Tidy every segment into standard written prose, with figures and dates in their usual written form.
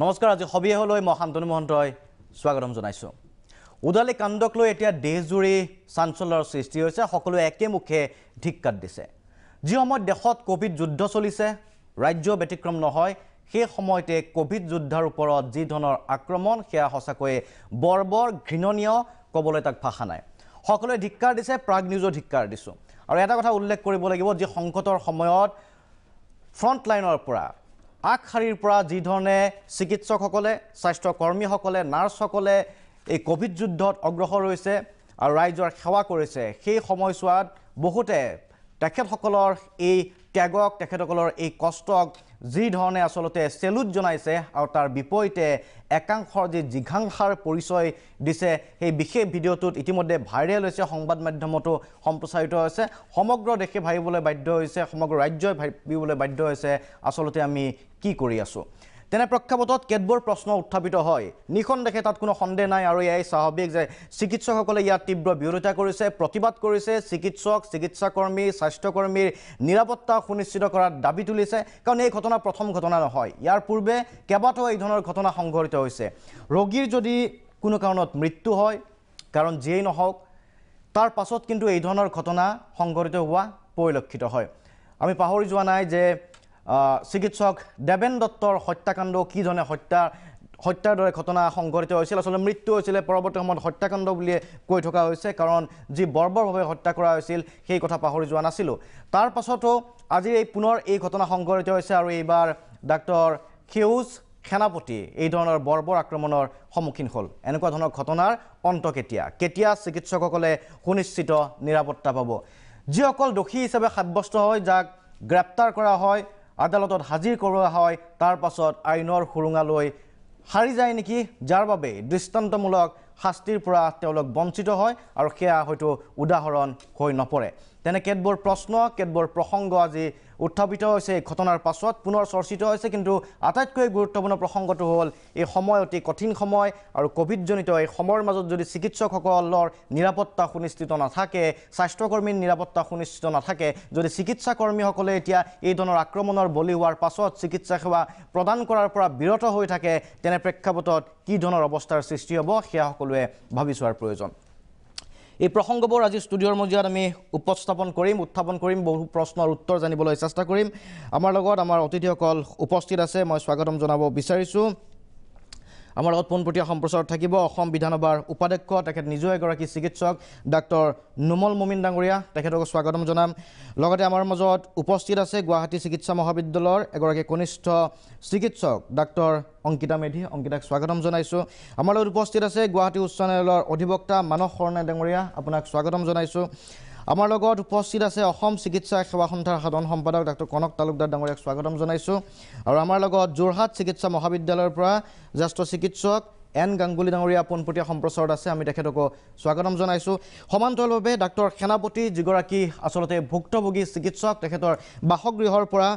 নমস্কাৰ আজি হবিহলৈ মই শান্তনু মহন্তই স্বাগতম জনাইছো উদালি কাণ্ডক লৈ এতিয়া দেশজুৰি চাঞ্চল্যৰ সৃষ্টি হৈছে সকলোৱে একেমুখে ধিক্কাৰ দিছে যি সময়ত দেশত কোভিড যুদ্ধ চলিছে ৰাজ্য ব্যতিক্ৰম নহয় সেই সময়তে কোভিড যুদ্ধৰ ওপৰত যি ধৰণৰ আক্ৰমণ সেয়া সঁচাকৈ বৰ্বৰ ঘৃণনীয় কবলৈ তাক ভাষা নাই সকলোৱে ধিক্কাৰ দিছে প্ৰাগ নিউজৰ ধিক্কাৰ দিছো আৰু এটা কথা উল্লেখ কৰিব লাগিব যে সংকটৰ সময়ত ফ্ৰণ্ট লাইনৰ পৰা আগশাৰীৰ পৰা যি ধৰণে চিকিৎসকসকলে স্বাস্থ্য কৰ্মীসকলে নাৰ্ছসকলে এই কোভিড যুদ্ধত অগ্ৰসৰ হৈছে আৰু ৰাইজৰ সেৱা কৰিছে সেই সময়ছোৱাত বহুতে তেখেতসকলৰ এই ত্যাগক তেখেতসকলৰ এই কষ্টক যি ধৰণে আসলতে সেলুট জনাইছে আৰু তাৰ বিপৰীতে একাংশৰ যি জিঘাংসাৰ পৰিচয় দিছে সেই বিশেষ ভিডিঅ'টোত ইতিমধ্যে ভাইৰেল হৈছে সংবাদ মাধ্যমতো সম্প্ৰচাৰিত হৈছে সমগ্ৰ দেশে ভাবিবলৈ বাধ্য হৈছে সমগ্ৰ ৰাজ্যই ভাবিবলৈ বাধ্য হৈছে আসলতে আমি কি কৰি আছো তেনে প্ৰেক্ষাপটত কেতবোৰ প্ৰশ্ন উত্থাপিত হয় নিখনদেশে তাত কোনো সন্দেহ নাই আৰু এই স্বাভাৱিক যে চিকিৎসকসকলে ইয়াত তীব্ৰ বিৰোধিতা কৰিছে প্ৰতিবাদ কৰিছে চিকিৎসক চিকিৎসাকৰ্মী স্বাস্থ্যকৰ্মীৰ নিৰাপত্তা সুনিশ্চিত কৰাৰ দাবী তুলিছে কাৰণ এই ঘটনা প্ৰথম ঘটনা নহয় ইয়াৰ পূৰ্বে কেইবাটাও এই ধৰণৰ ঘটনা সংঘটিত হৈছে ৰোগীৰ যদি কোনো কাৰণত মৃত্যু হয় কাৰণ যিয়েই নহওক তাৰ পাছত কিন্তু এই ধৰণৰ ঘটনা সংঘটিত হোৱা পৰিলক্ষিত হয় আমি পাহৰি যোৱা নাই যে চিকিৎসক দেবেন দত্তৰ হত্যাকাণ্ড কি ধৰণে হত্যাৰ দৰে ঘটনা সংঘটিত হৈছিল আসলে মৃত্যু হৈছিল পৰৱৰ্তী সময়ত হত্যাকাণ্ড বুলি কৈ থকা হৈছে কাৰণ যি বৰ্বৰভাৱে হত্যা কৰা হৈছিল সেই কথা পাহৰি যোৱা নাছিল তাৰ পাছতো আজি এই পুনৰ এই ঘটনা সংঘটিত হৈছে আৰু এইবাৰ ডাক্তৰ সেউজ সেনাপতি এই ধৰণৰ বৰ্বৰ আক্ৰমণৰ সন্মুখীন হ'ল এনেকুৱা ধৰণৰ ঘটনাৰ অন্ত কেতিয়া চিকিৎসকসকলে সুনিশ্চিত নিৰাপত্তা পাব যিসকল দোষী হিচাপে সাব্যস্ত হয় যাক গ্ৰেপ্তাৰ কৰা হয় আদালতত হাজিৰ কৰোৱা হয় তাৰ পাছত আইনৰ সুৰুঙালৈ হাৰি যায় নেকি যাৰ বাবে দৃষ্টান্তমূলক শাস্তিৰ পৰা তেওঁলোক বঞ্চিত হয় আৰু সেয়া হয়তো উদাহৰণ হৈ নপৰে তেনে কেতবোৰ প্ৰশ্ন কেতবোৰ প্ৰসংগ আজি উত্থাপিত হৈছে এই ঘটনাৰ পাছত পুনৰ চৰ্চিত হৈছে কিন্তু আটাইতকৈ গুৰুত্বপূৰ্ণ প্ৰসংগটো হ'ল এই সময় অতি কঠিন সময় আৰু কোভিডজনিত এই সময়ৰ মাজত যদি চিকিৎসকসকলৰ নিৰাপত্তা সুনিশ্চিত নাথাকে স্বাস্থ্যকৰ্মীৰ নিৰাপত্তা সুনিশ্চিত নাথাকে যদি চিকিৎসাকৰ্মীসকলে এতিয়া এই ধৰণৰ আক্ৰমণৰ বলি হোৱাৰ পাছত চিকিৎসা সেৱা প্ৰদান কৰাৰ পৰা বিৰত হৈ থাকে তেনে প্ৰেক্ষাপটত কি ধৰণৰ অৱস্থাৰ সৃষ্টি হ'ব সেয়া সকলোৱে ভাবি চোৱাৰ প্ৰয়োজন এই প্ৰসংগবোৰ আজি ষ্টুডিঅ'ৰ মজিয়াত আমি উত্থাপন কৰিম বহু প্ৰশ্নৰ উত্তৰ জানিবলৈ চেষ্টা কৰিম আমাৰ লগত আমাৰ অতিথিসকল উপস্থিত আছে মই স্বাগতম জনাব বিচাৰিছোঁ আমাৰ লগত পোনপটীয়া সম্প্ৰচাৰত থাকিব অসম বিধানসভাৰ উপাধ্যক্ষ তেখেত নিজে এগৰাকী চিকিৎসক ডাক্তৰ নুমল মুমিন ডাঙৰীয়া তেখেতক স্বাগতম জনাম লগতে আমাৰ মাজত উপস্থিত আছে গুৱাহাটী চিকিৎসা মহাবিদ্যালয়ৰ এগৰাকী কনিষ্ঠ চিকিৎসক ডাক্তৰ অংকিতা মেধি অংকিতাক স্বাগতম জনাইছোঁ আমাৰ লগত উপস্থিত আছে গুৱাহাটী উচ্চ ন্যায়ালয়ৰ অধিবক্তা মানস শৰণে ডাঙৰীয়া আপোনাক স্বাগতম জনাইছোঁ আমাৰ লগত উপস্থিত আছে অসম চিকিৎসা সেৱা সন্থাৰ সাধাৰণ সম্পাদক ডাক্তৰ কনক তালুকদাৰ ডাঙৰীয়াক স্বাগতম জনাইছোঁ আৰু আমাৰ লগত যোৰহাট চিকিৎসা মহাবিদ্যালয়ৰ পৰা জ্যেষ্ঠ চিকিৎসক এন গাংগুলী ডাঙৰীয়া পোনপটীয়া সম্প্ৰচাৰত আছে আমি তেখেতকো স্বাগতম জনাইছোঁ সমান্তৰালভাৱে ডাক্তৰ সেনাপতি যিগৰাকী আচলতে ভুক্তভোগী চিকিৎসক তেখেতৰ বাসগৃহৰ পৰা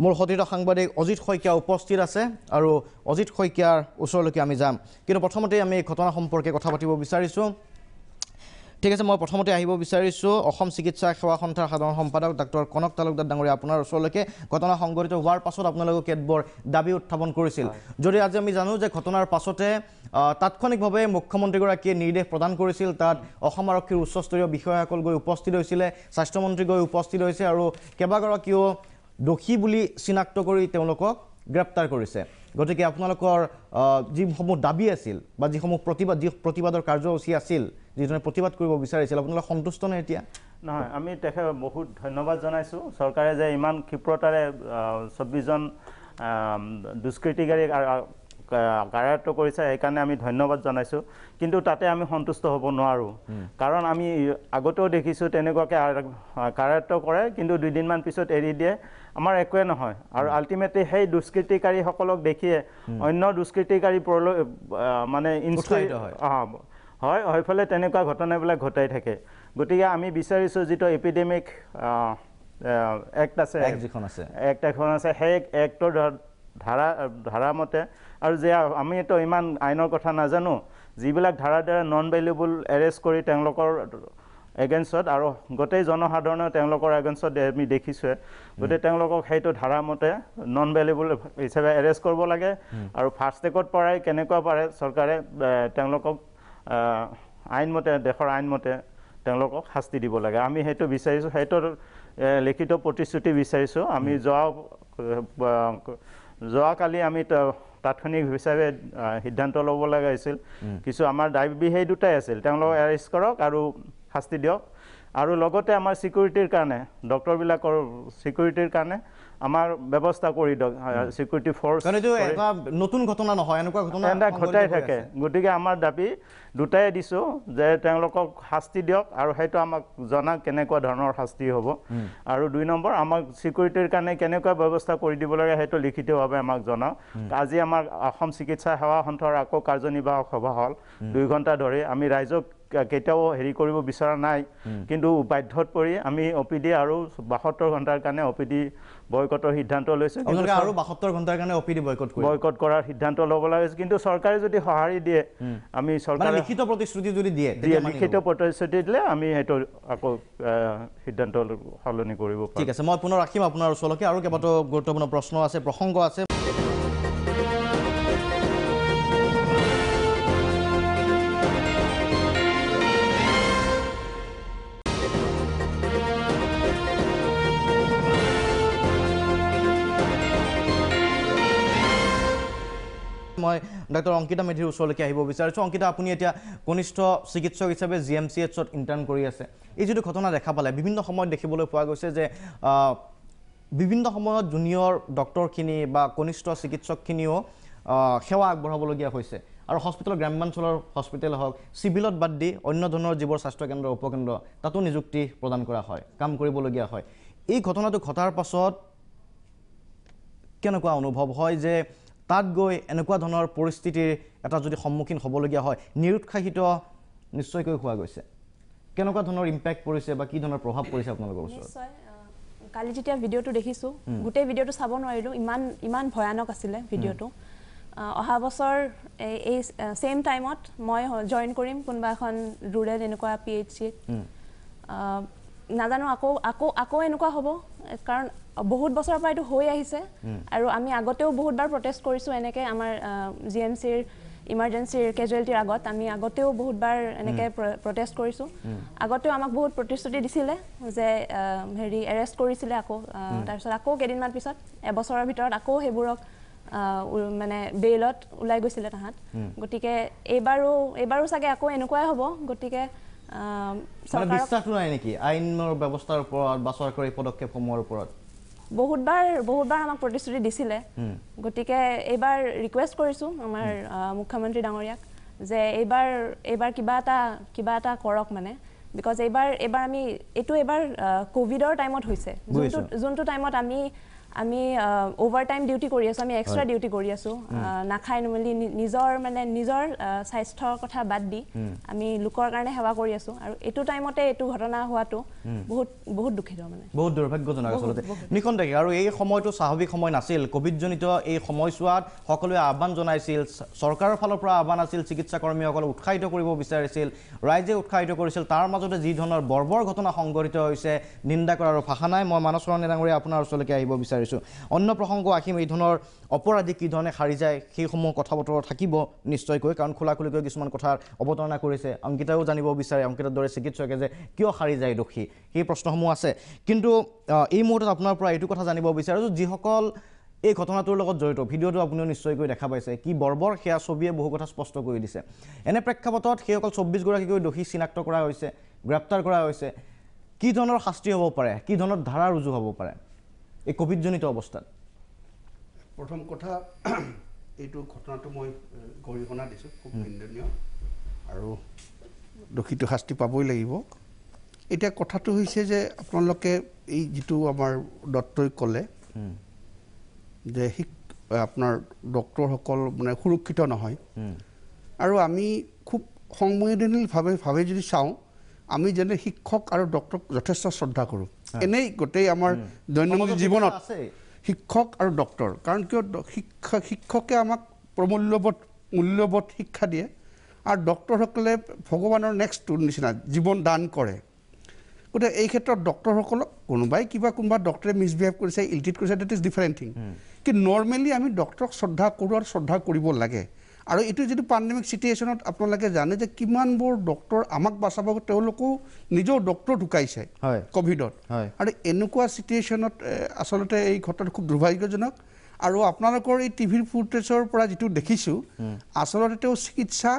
মোৰ সতীৰ্থ সাংবাদিক অজিত শইকীয়া উপস্থিত আছে আৰু অজিত শইকীয়াৰ ওচৰলৈকে আমি যাম কিন্তু প্ৰথমতে আমি এই ঘটনা সম্পৰ্কে কথা পাতিব বিচাৰিছোঁ ঠিক আছে মই প্ৰথমতে আহিব বিচাৰিছোঁ অসম চিকিৎসা সেৱা সন্থাৰ সাধাৰণ সম্পাদক ডাক্তৰ কনক তালুকদাৰ ডাঙৰীয়া আপোনাৰ ওচৰলৈকে ঘটনা সংঘটিত হোৱাৰ পাছত আপোনালোকে কেতবোৰ দাবী উত্থাপন কৰিছিল যদি আজি আমি জানো যে ঘটনাৰ পাছতে তাৎক্ষণিকভাৱে মুখ্যমন্ত্ৰীগৰাকীয়ে নিৰ্দেশ প্ৰদান কৰিছিল তাত অসম আৰক্ষীৰ উচ্চস্তৰীয় বিষয়াসকল গৈ উপস্থিত হৈছিলে স্বাস্থ্যমন্ত্ৰী গৈ উপস্থিত হৈছে আৰু কেইবাগৰাকীও দোষী বুলি চিনাক্ত কৰি তেওঁলোকক গ্ৰেপ্তাৰ কৰিছে গতিকে আপোনালোকৰ যিসমূহ দাবী আছিল বা যিসমূহ প্ৰতিবাদৰ কাৰ্যসূচী আছিল যিজনে প্ৰতিবাদ কৰিব বিচাৰিছিল আপোনালোক সন্তুষ্ট নে এতিয়া নহয় আমি তেখেত বহুত ধন্যবাদ জনাইছোঁ চৰকাৰে যে ইমান ক্ষিপ্ৰতাৰে 24জন দুষ্কৃতিকাৰীক কাৰায়ত্ব কৰিছে সেইকাৰণে আমি ধন্যবাদ জনাইছোঁ কিন্তু তাতে আমি সন্তুষ্ট হ'ব নোৱাৰোঁ কাৰণ আমি আগতেও দেখিছোঁ তেনেকুৱাকৈ কাৰায়ত্ব কৰে কিন্তু দুদিনমান পিছত এৰি দিয়ে আমাৰ একোৱে নহয় আৰু আল্টিমেটলি সেই দুষ্কৃতিকাৰীসকলক দেখিয়ে অন্য দুষ্কৃতিকাৰী মানে হয় হয়ফালে তেনেকুৱা ঘটনাবিলাক ঘটাই থাকে গতিকে আমি বিচাৰিছোঁ যিটো এপিডেমিক এক্ট আছে এক্ট এখন আছে সেই এক্টৰ ধাৰা মতে আৰু যে আমিতো ইমান আইনৰ কথা নাজানো যিবিলাক ধাৰাৰ দ্বাৰা নন ভেলুবল এৰেষ্ট কৰি তেওঁলোকৰ এগেইনষ্টত আৰু গোটেই জনসাধাৰণৰ তেওঁলোকৰ এগেইনষ্টত আমি দেখিছোঁৱে গতিকে তেওঁলোকক সেইটো ধাৰামতে নন ভেলিবল হিচাপে এৰেষ্ট কৰিব লাগে আৰু ফাৰ্ষ্ট টেকত পৰাই কেনেকুৱা পাৰে চৰকাৰে তেওঁলোকক আইনমতে দেশৰ আইনমতে তেওঁলোকক শাস্তি দিব লাগে আমি সেইটো বিচাৰিছোঁ সেইটোৰ লিখিত প্ৰতিশ্ৰুতি বিচাৰিছোঁ আমি যোৱাকালি আমি তাৎক্ষণিক হিচাপে সিদ্ধান্ত ল'ব লগা হৈছিল কিছু আমাৰ দাবী সেই দুটাই আছিল তেওঁলোকক এৰেষ্ট কৰক আৰু শাস্তি দিয়ক আৰু লগতে আমাৰ চিকিউৰিটিৰ কাৰণে ডক্টৰবিলাকৰ চিকিউৰিটিৰ কাৰণে আমাৰ ব্যৱস্থা কৰি দিয়ক চিকিউৰিটি ফ'ৰ্চ নতুন ঘটনা নহয় এনেকুৱা ঘটনা ঘটাই থাকে গতিকে আমাৰ দাবী দুটাই দিছোঁ যে তেওঁলোকক শাস্তি দিয়ক আৰু সেইটো আমাক জনাওক কেনেকুৱা ধৰণৰ শাস্তি হ'ব আৰু 2 নম্বৰ আমাক চিকিউৰিটিৰ কাৰণে কেনেকুৱা ব্যৱস্থা কৰি দিব লাগে সেইটো লিখিতভাৱে আমাক জনাওক আজি আমাৰ অসম চিকিৎসা সেৱা সন্থাৰ আকৌ কাৰ্যনিৰ্বাহক সভা হ'ল 2 ঘণ্টা ধৰি আমি ৰাইজক কেতিয়াও হেৰি কৰিব বিচৰা নাই কিন্তু বাধ্যত পৰি আমি OPD আৰু 72 ঘণ্টাৰ কাৰণে OPD বয়কটৰ সিদ্ধান্ত লৈছোঁ আৰু 72 ঘণ্টাৰ কাৰণে OPD বয়কট কৰাৰ সিদ্ধান্ত ল'ব লাগিছে কিন্তু চৰকাৰে যদি সঁহাৰি দিয়ে আমি চৰকাৰে লিখিত প্ৰতিশ্ৰুতি যদি দিয়ে লিখিত প্ৰতিশ্ৰুতি দিলে আমি সেইটো আকৌ সিদ্ধান্ত সলনি কৰিব পাৰিম ঠিক আছে মই পুনৰ ৰাখিম আপোনাৰ ওচৰলৈকে আৰু কেইবাটাও গুৰুত্বপূৰ্ণ প্ৰশ্ন আছে প্ৰসংগ আছে মই ডক্টৰ অংকিতা মেধিৰ ওচৰলৈকে আহিব বিচাৰিছোঁ অংকিতা আপুনি এতিয়া কনিষ্ঠ চিকিৎসক হিচাপে GMCHত ইণ্টাৰ্ণ কৰি আছে এই যিটো ঘটনা দেখা পালে বিভিন্ন সময়ত দেখিবলৈ পোৱা গৈছে যে বিভিন্ন সময়ত জুনিয়ৰ ডক্টৰখিনি বা কনিষ্ঠ চিকিৎসকখিনিও সেৱা আগবঢ়াবলগীয়া হৈছে আৰু হস্পিটেল গ্ৰাম্যাঞ্চলৰ হস্পিটেল হওক চিভিলত বাদ দি অন্য ধৰণৰ যিবোৰ স্বাস্থ্যকেন্দ্ৰ উপকেন্দ্ৰ তাতো নিযুক্তি প্ৰদান কৰা হয় কাম কৰিবলগীয়া হয় এই ঘটনাটো ঘটাৰ পাছত কেনেকুৱা অনুভৱ হয় যে তাত গৈ এনেকুৱা ধৰণৰ পৰিস্থিতিৰ এটা যদি সন্মুখীন হ'বলগীয়া হয় নিৰুৎসাহিত নিশ্চয়কৈ হোৱা গৈছে কেনেকুৱা ধৰণৰ ইম্পেক্ট পৰিছে বা কি ধৰণৰ প্ৰভাৱ পৰিছে আপোনালোকৰ ওচৰত নিশ্চয় কালি যেতিয়া ভিডিঅ'টো দেখিছোঁ গোটেই ভিডিঅ'টো চাব নোৱাৰিলোঁ ইমান ভয়ানক আছিলে ভিডিঅ'টো অহা বছৰ এই সেম টাইমত মই জইন কৰিম কোনোবা এখন ৰুৰেল এনেকুৱা PHCত নাজানো আকৌ এনেকুৱা হ'ব কাৰণ বহুত বছৰৰ পৰা এইটো হৈ আহিছে আৰু আমি আগতেও বহুতবাৰ প্ৰটেষ্ট কৰিছোঁ এনেকৈ আমাৰ GMCৰ ইমাৰ্জেঞ্চিৰ কেজুৱেলিটিৰ আগত আমি আগতেও বহুতবাৰ এনেকৈ প্ৰটেষ্ট কৰিছোঁ আগতেও আমাক বহুত প্ৰতিশ্ৰুতি দিছিলে যে হেৰি এৰেষ্ট কৰিছিলে আকৌ তাৰপিছত আকৌ কেইদিনমান পিছত এবছৰৰ ভিতৰত আকৌ সেইবোৰক মানে বেইলত ওলাই গৈছিলে তাহাঁত গতিকে এইবাৰো চাগে আকৌ এনেকুৱাই হ'ব গতিকে বিশ্বাস নাই নেকি আইনৰ ব্যৱস্থাৰ ওপৰত বা চৰকাৰী পদক্ষেপসমূহৰ ওপৰত বহুতবাৰ আমাক প্ৰতিশ্ৰুতি দিছিলে গতিকে এইবাৰ ৰিকুৱেষ্ট কৰিছোঁ আমাৰ মুখ্যমন্ত্ৰী ডাঙৰীয়াক যে এইবাৰ কিবা এটা কৰক মানে বিকজ এইবাৰ আমি এইটো এইবাৰ কোভিডৰ টাইমত হৈছে যোনটো টাইমত আমি ওভাৰটাইম ডিউটি কৰি আছোঁ আমি এক্সট্ৰা ডিউটি কৰি আছোঁ নাখাই নমেলি নিজৰ স্বাস্থ্যৰ কথা বাদ দি আমি লোকৰ কাৰণে সেৱা কৰি আছোঁ আৰু এইটো টাইমতে এইটো ঘটনা হোৱাটো বহুত দুখিত মানে বহুত দুৰ্ভাগ্যজনক আচলতে নিখন্তেক আৰু এই সময়টো স্বাভাৱিক সময় নাছিল কোভিডজনিত এই সময়ছোৱাত সকলোৱে আহ্বান জনাইছিল চৰকাৰৰ ফালৰ পৰা আহ্বান আছিল চিকিৎসা কৰ্মীসকলক উৎসাহিত কৰিব বিচাৰিছিল ৰাইজে উৎসাহিত কৰিছিল তাৰ মাজতে যি ধৰণৰ বৰ্বৰ ঘটনা সংঘটিত হৈছে নিন্দা কৰাৰ ভাষা নাই মই মানস ৰঞ্জন ডাঙৰীয়া আপোনাৰ ওচৰলৈকে আহিব বিচাৰিছোঁ অন্য প্ৰসংগ আহিম এই ধৰণৰ অপৰাধী কি ধৰণে সাৰি যায় সেইসমূহ কথা বতৰা থাকিব নিশ্চয়কৈ কাৰণ খোলাখুলিকৈ কিছুমান কথাৰ অৱতাৰণা কৰিছে অংকিতাও জানিব বিচাৰে অংকিতাৰ দৰে চিকিৎসকে যে কিয় সাৰি যায় দোষী সেই প্ৰশ্নসমূহ আছে কিন্তু এই মুহূৰ্তত আপোনাৰ পৰা এইটো কথা জানিব বিচাৰিছোঁ যিসকল এই ঘটনাটোৰ লগত জড়িত ভিডিঅ'টো আপুনিও নিশ্চয়কৈ দেখা পাইছে কি বৰ্বৰ সেয়া ছবিয়ে বহু কথা স্পষ্ট কৰি দিছে এনে প্ৰেক্ষাপটত সেইসকল 24 গৰাকীকৈ দোষী চিনাক্ত কৰা হৈছে গ্ৰেপ্তাৰ কৰা হৈছে কি ধৰণৰ শাস্তি হ'ব পাৰে কি ধৰণৰ ধাৰা ৰুজু হ'ব পাৰে এই কোভিডজনিত অৱস্থাত প্ৰথম কথা এইটো ঘটনাটো মই গৰিহণা দিছোঁ খুব নিন্দনীয় আৰু দোষীটো শাস্তি পাবই লাগিব এতিয়া কথাটো হৈছে যে আপোনালোকে এই যিটো আমাৰ ডক্টৰে ক'লে যে আপোনাৰ ডক্টৰসকল মানে সুৰক্ষিত নহয় আৰু আমি খুব সংবেদনশীলভাৱে যদি চাওঁ আমি যেনে শিক্ষক আৰু ডক্টৰক যথেষ্ট শ্ৰদ্ধা কৰোঁ এনেই গোটেই আমাৰ দৈনন্দিন জীৱনত শিক্ষক আৰু ডক্টৰ কাৰণ কিয় শিক্ষকে আমাক মূল্যবোধ শিক্ষা দিয়ে আৰু ডক্টৰসকলে ভগৱানৰ নেক্সট নিচিনা জীৱন দান কৰে গতিকে এই ক্ষেত্ৰত ডক্টৰসকলক কোনোবা ডক্টৰে মিছবিহেভ কৰিছে ইলট্ৰিট কৰিছে ডেট ইজ ডিফাৰেণ্ট থিং কিন্তু নৰ্মেলি আমি ডক্টৰক শ্ৰদ্ধা কৰোঁ আৰু শ্ৰদ্ধা কৰিব লাগে আৰু এইটো যিটো পেণ্ডেমিক চিটুৱেশ্যনত আপোনালোকে জানে যে কিমানবোৰ ডক্টৰ আমাক বচাব তেওঁলোকেও নিজৰ ডক্টৰ ঢুকাইছে ক'ভিডত আৰু এনেকুৱা চিটুৱেশ্যনত আচলতে এই ঘটনাটো খুব দুৰ্ভাগ্যজনক আৰু আপোনালোকৰ এই টিভিৰ ফুটেজৰ পৰা যিটো দেখিছোঁ আচলতে তেওঁ চিকিৎসা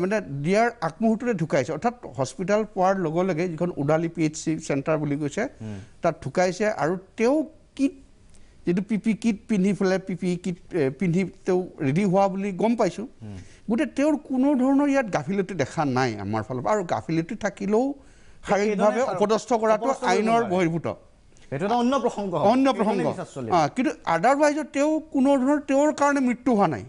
মানে দিয়াৰ আগমুহূৰ্ততে ঢুকাইছে অৰ্থাৎ হস্পিটেল পোৱাৰ লগে লগে যিখন উদালি PHC চেণ্টাৰ বুলি কৈছে তাত ঢুকাইছে আৰু তেওঁ কিট যিটো PPE কিট পিন্ধি পেলাই PPE কিট পিন্ধি তেওঁ ৰেডি হোৱা বুলি গম পাইছোঁ গতিকে তেওঁৰ কোনো ধৰণৰ ইয়াত গাফিলতি দেখা নাই আমাৰ ফালৰ পৰা আৰু গাফিলতি থাকিলেও শাৰীৰিকভাৱে অপদস্থ কৰাটো আইনৰ বহিৰ্ভূত এইটো এটা অন্য প্ৰসংগ কিন্তু আদাৰৱাইজত তেওঁ কোনো ধৰণৰ তেওঁৰ কাৰণে মৃত্যু হোৱা নাই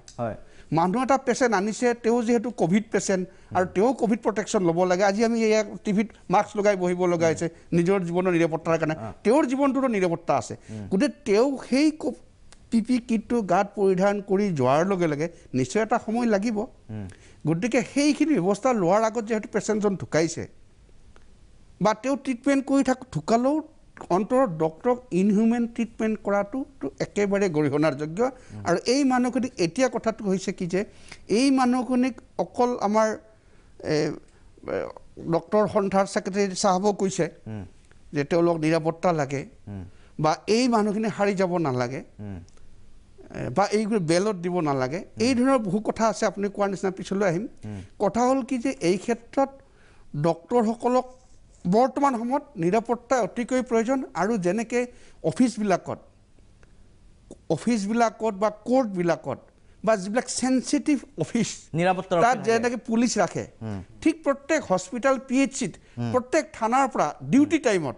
মানুহ এটা পেচেণ্ট আনিছে তেওঁ যিহেতু ক'ভিড পেচেণ্ট আৰু তেওঁ ক'ভিড প্ৰটেকশ্যন ল'ব লাগে আজি আমি এয়া টিভিত মাস্ক লগাই বহিব লগা হৈছে নিজৰ জীৱনৰ নিৰাপত্তাৰ কাৰণে তেওঁৰ জীৱনটোতো নিৰাপত্তা আছে গতিকে তেওঁ সেই PPE কিটটো গাত পৰিধান কৰি যোৱাৰ লগে লগে নিশ্চয় এটা সময় লাগিব গতিকে সেইখিনি ব্যৱস্থা লোৱাৰ আগত যিহেতু পেচেণ্টজন ঢুকাইছে বা তেওঁ ট্ৰিটমেণ্ট কৰি ঢুকালেও অন্তৰত ডক্টৰক ইনহিউমেন ট্ৰিটমেণ্ট কৰাটো একেবাৰে গৰিহণাৰ যোগ্য আৰু এই মানুহখিনিক এতিয়া কথাটো হৈছে কি যে এই মানুহখিনিক অকল আমাৰ ডক্টৰ সন্থাৰ ছেক্ৰেটাৰী চাহাবো কৈছে যে তেওঁলোক নিৰাপত্তা লাগে বা এই মানুহখিনি হাৰি যাব নালাগে বা এইগুলো বেলত দিব নালাগে এই ধৰণৰ বহু কথা আছে আপুনি কোৱাৰ নিচিনা পিছলৈ আহিম কথা হ'ল কি যে এই ক্ষেত্ৰত ডক্টৰসকলক বৰ্তমান সময়ত নিৰাপত্তা অতিকৈ প্ৰয়োজন আৰু যেনেকৈ অফিচবিলাকত বা কোৰ্টবিলাকত বা যিবিলাক সেনসিটিভ অফিচ তাত যেনেকৈ পুলিচ ৰাখে ঠিক প্ৰত্যেক হস্পিটেল PHCত প্ৰত্যেক থানাৰ পৰা ডিউটি টাইমত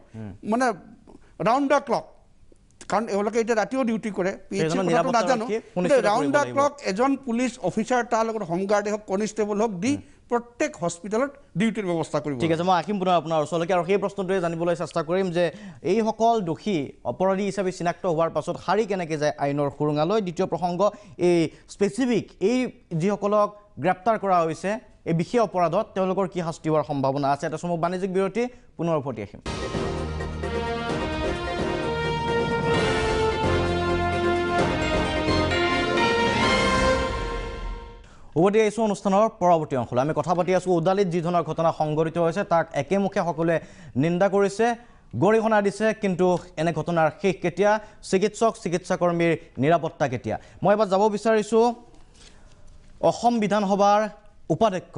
মানে ৰাউণ্ড দ্য ক্লক কাৰণ এওঁলোকে এতিয়া ৰাতিও ডিউটি কৰে PHCৰ কথাটো নাজানো ৰাউণ্ড দ্য ক্লক এজন পুলিচ অফিচাৰ তাৰ লগত হোমগাৰ্ডে হওক কনষ্টেবল হওক দি প্ৰত্যেক হস্পিটেলত ডিউটিৰ ব্যৱস্থা কৰিব ঠিক আছে মই আহিম পুনৰ আপোনাৰ ওচৰলৈকে আৰু সেই প্ৰশ্নটোৱে জানিবলৈ চেষ্টা কৰিম যে এইসকল দোষী অপৰাধী হিচাপে চিনাক্ত হোৱাৰ পাছত সাৰি কেনেকৈ যায় আইনৰ সুৰুঙালৈ দ্বিতীয় প্ৰসংগ এই স্পেচিফিক এই যিসকলক গ্ৰেপ্তাৰ কৰা হৈছে এই বিশেষ অপৰাধত তেওঁলোকৰ কি শাস্তি হোৱাৰ সম্ভাৱনা আছে এটা সময় বাণিজ্যিক বিৰতি পুনৰ উভতি আহিম উভতি আহিছোঁ অনুষ্ঠানৰ পৰৱৰ্তী অংশলৈ আমি কথা পাতি আছোঁ উদালিত যি ধৰণৰ ঘটনা সংঘটিত হৈছে তাক একেমুখে সকলোৱে নিন্দা কৰিছে গৰিহণা দিছে কিন্তু এনে ঘটনাৰ শেষ কেতিয়া চিকিৎসাকৰ্মীৰ নিৰাপত্তা কেতিয়া মই এবাৰ যাব বিচাৰিছোঁ অসম বিধানসভাৰ উপাধ্যক্ষ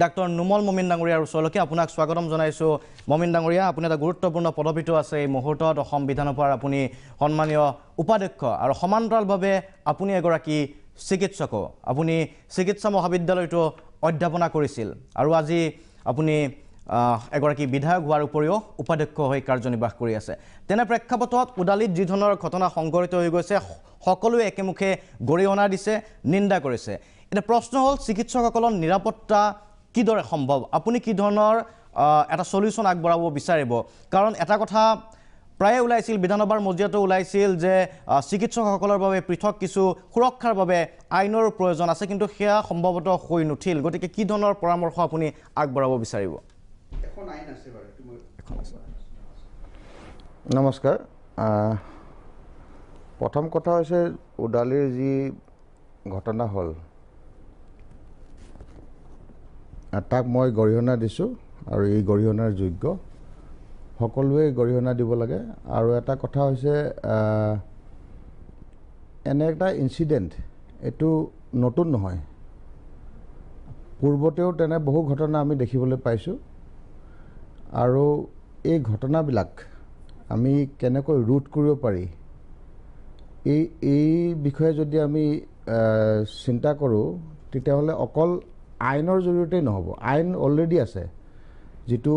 ডাক্তৰ নুমল মমিন ডাঙৰীয়াৰ ওচৰলৈকে আপোনাক স্বাগতম জনাইছোঁ মমিন ডাঙৰীয়া আপুনি এটা গুৰুত্বপূৰ্ণ পদবীত আছে এই মুহূৰ্তত অসম বিধানসভাৰ আপুনি সন্মানীয় উপাধ্যক্ষ আৰু সমান্তৰালভাৱে আপুনি এগৰাকী চিকিৎসকো আপুনি চিকিৎসা মহাবিদ্যালয়টো অধ্যাপনা কৰিছিল আৰু আজি আপুনি এগৰাকী বিধায়ক হোৱাৰ উপৰিও উপাধ্যক্ষ হৈ কাৰ্যনিৰ্বাহ কৰি আছে তেনে প্ৰেক্ষাপটত উদালিত যি ধৰণৰ ঘটনা সংঘটিত হৈ গৈছে সকলোৱে একেমুখে গৰিহণা দিছে নিন্দা কৰিছে এটা প্ৰশ্ন হ'ল চিকিৎসকসকলৰ নিৰাপত্তা কিদৰে সম্ভৱ আপুনি কি ধৰণৰ এটা সলিউশন আগবঢ়াব বিচাৰিব কাৰণ এটা কথা প্ৰায় ওলাইছিল বিধানসভাৰ মজিয়াটো ওলাইছিল যে চিকিৎসকসকলৰ বাবে পৃথক কিছু সুৰক্ষাৰ বাবে আইনৰ প্ৰয়োজন আছে কিন্তু সেয়া সম্ভৱতঃ হৈ নুঠিল গতিকে কি ধৰণৰ পৰামৰ্শ আপুনি আগবঢ়াব বিচাৰিব এখন আইন আছে বাৰু নমস্কাৰ প্ৰথম কথা হৈছে উদালিৰ যি ঘটনা হ'ল তাক মই গৰিহণা দিছোঁ আৰু এই গৰিহণাৰ যোগ্য সকলোৱে গৰিহণা দিব লাগে আৰু এটা কথা হৈছে এনে এটা ইনচিডেণ্ট এইটো নতুন নহয় পূৰ্বতেও তেনে বহু ঘটনা আমি দেখিবলৈ পাইছোঁ আৰু এই ঘটনাবিলাক আমি কেনেকৈ ৰোধ কৰিব পাৰি এই বিষয়ে যদি আমি চিন্তা কৰোঁ তেতিয়াহ'লে অকল আইনৰ জৰিয়তেই নহ'ব আইন অলৰেডি আছে যিটো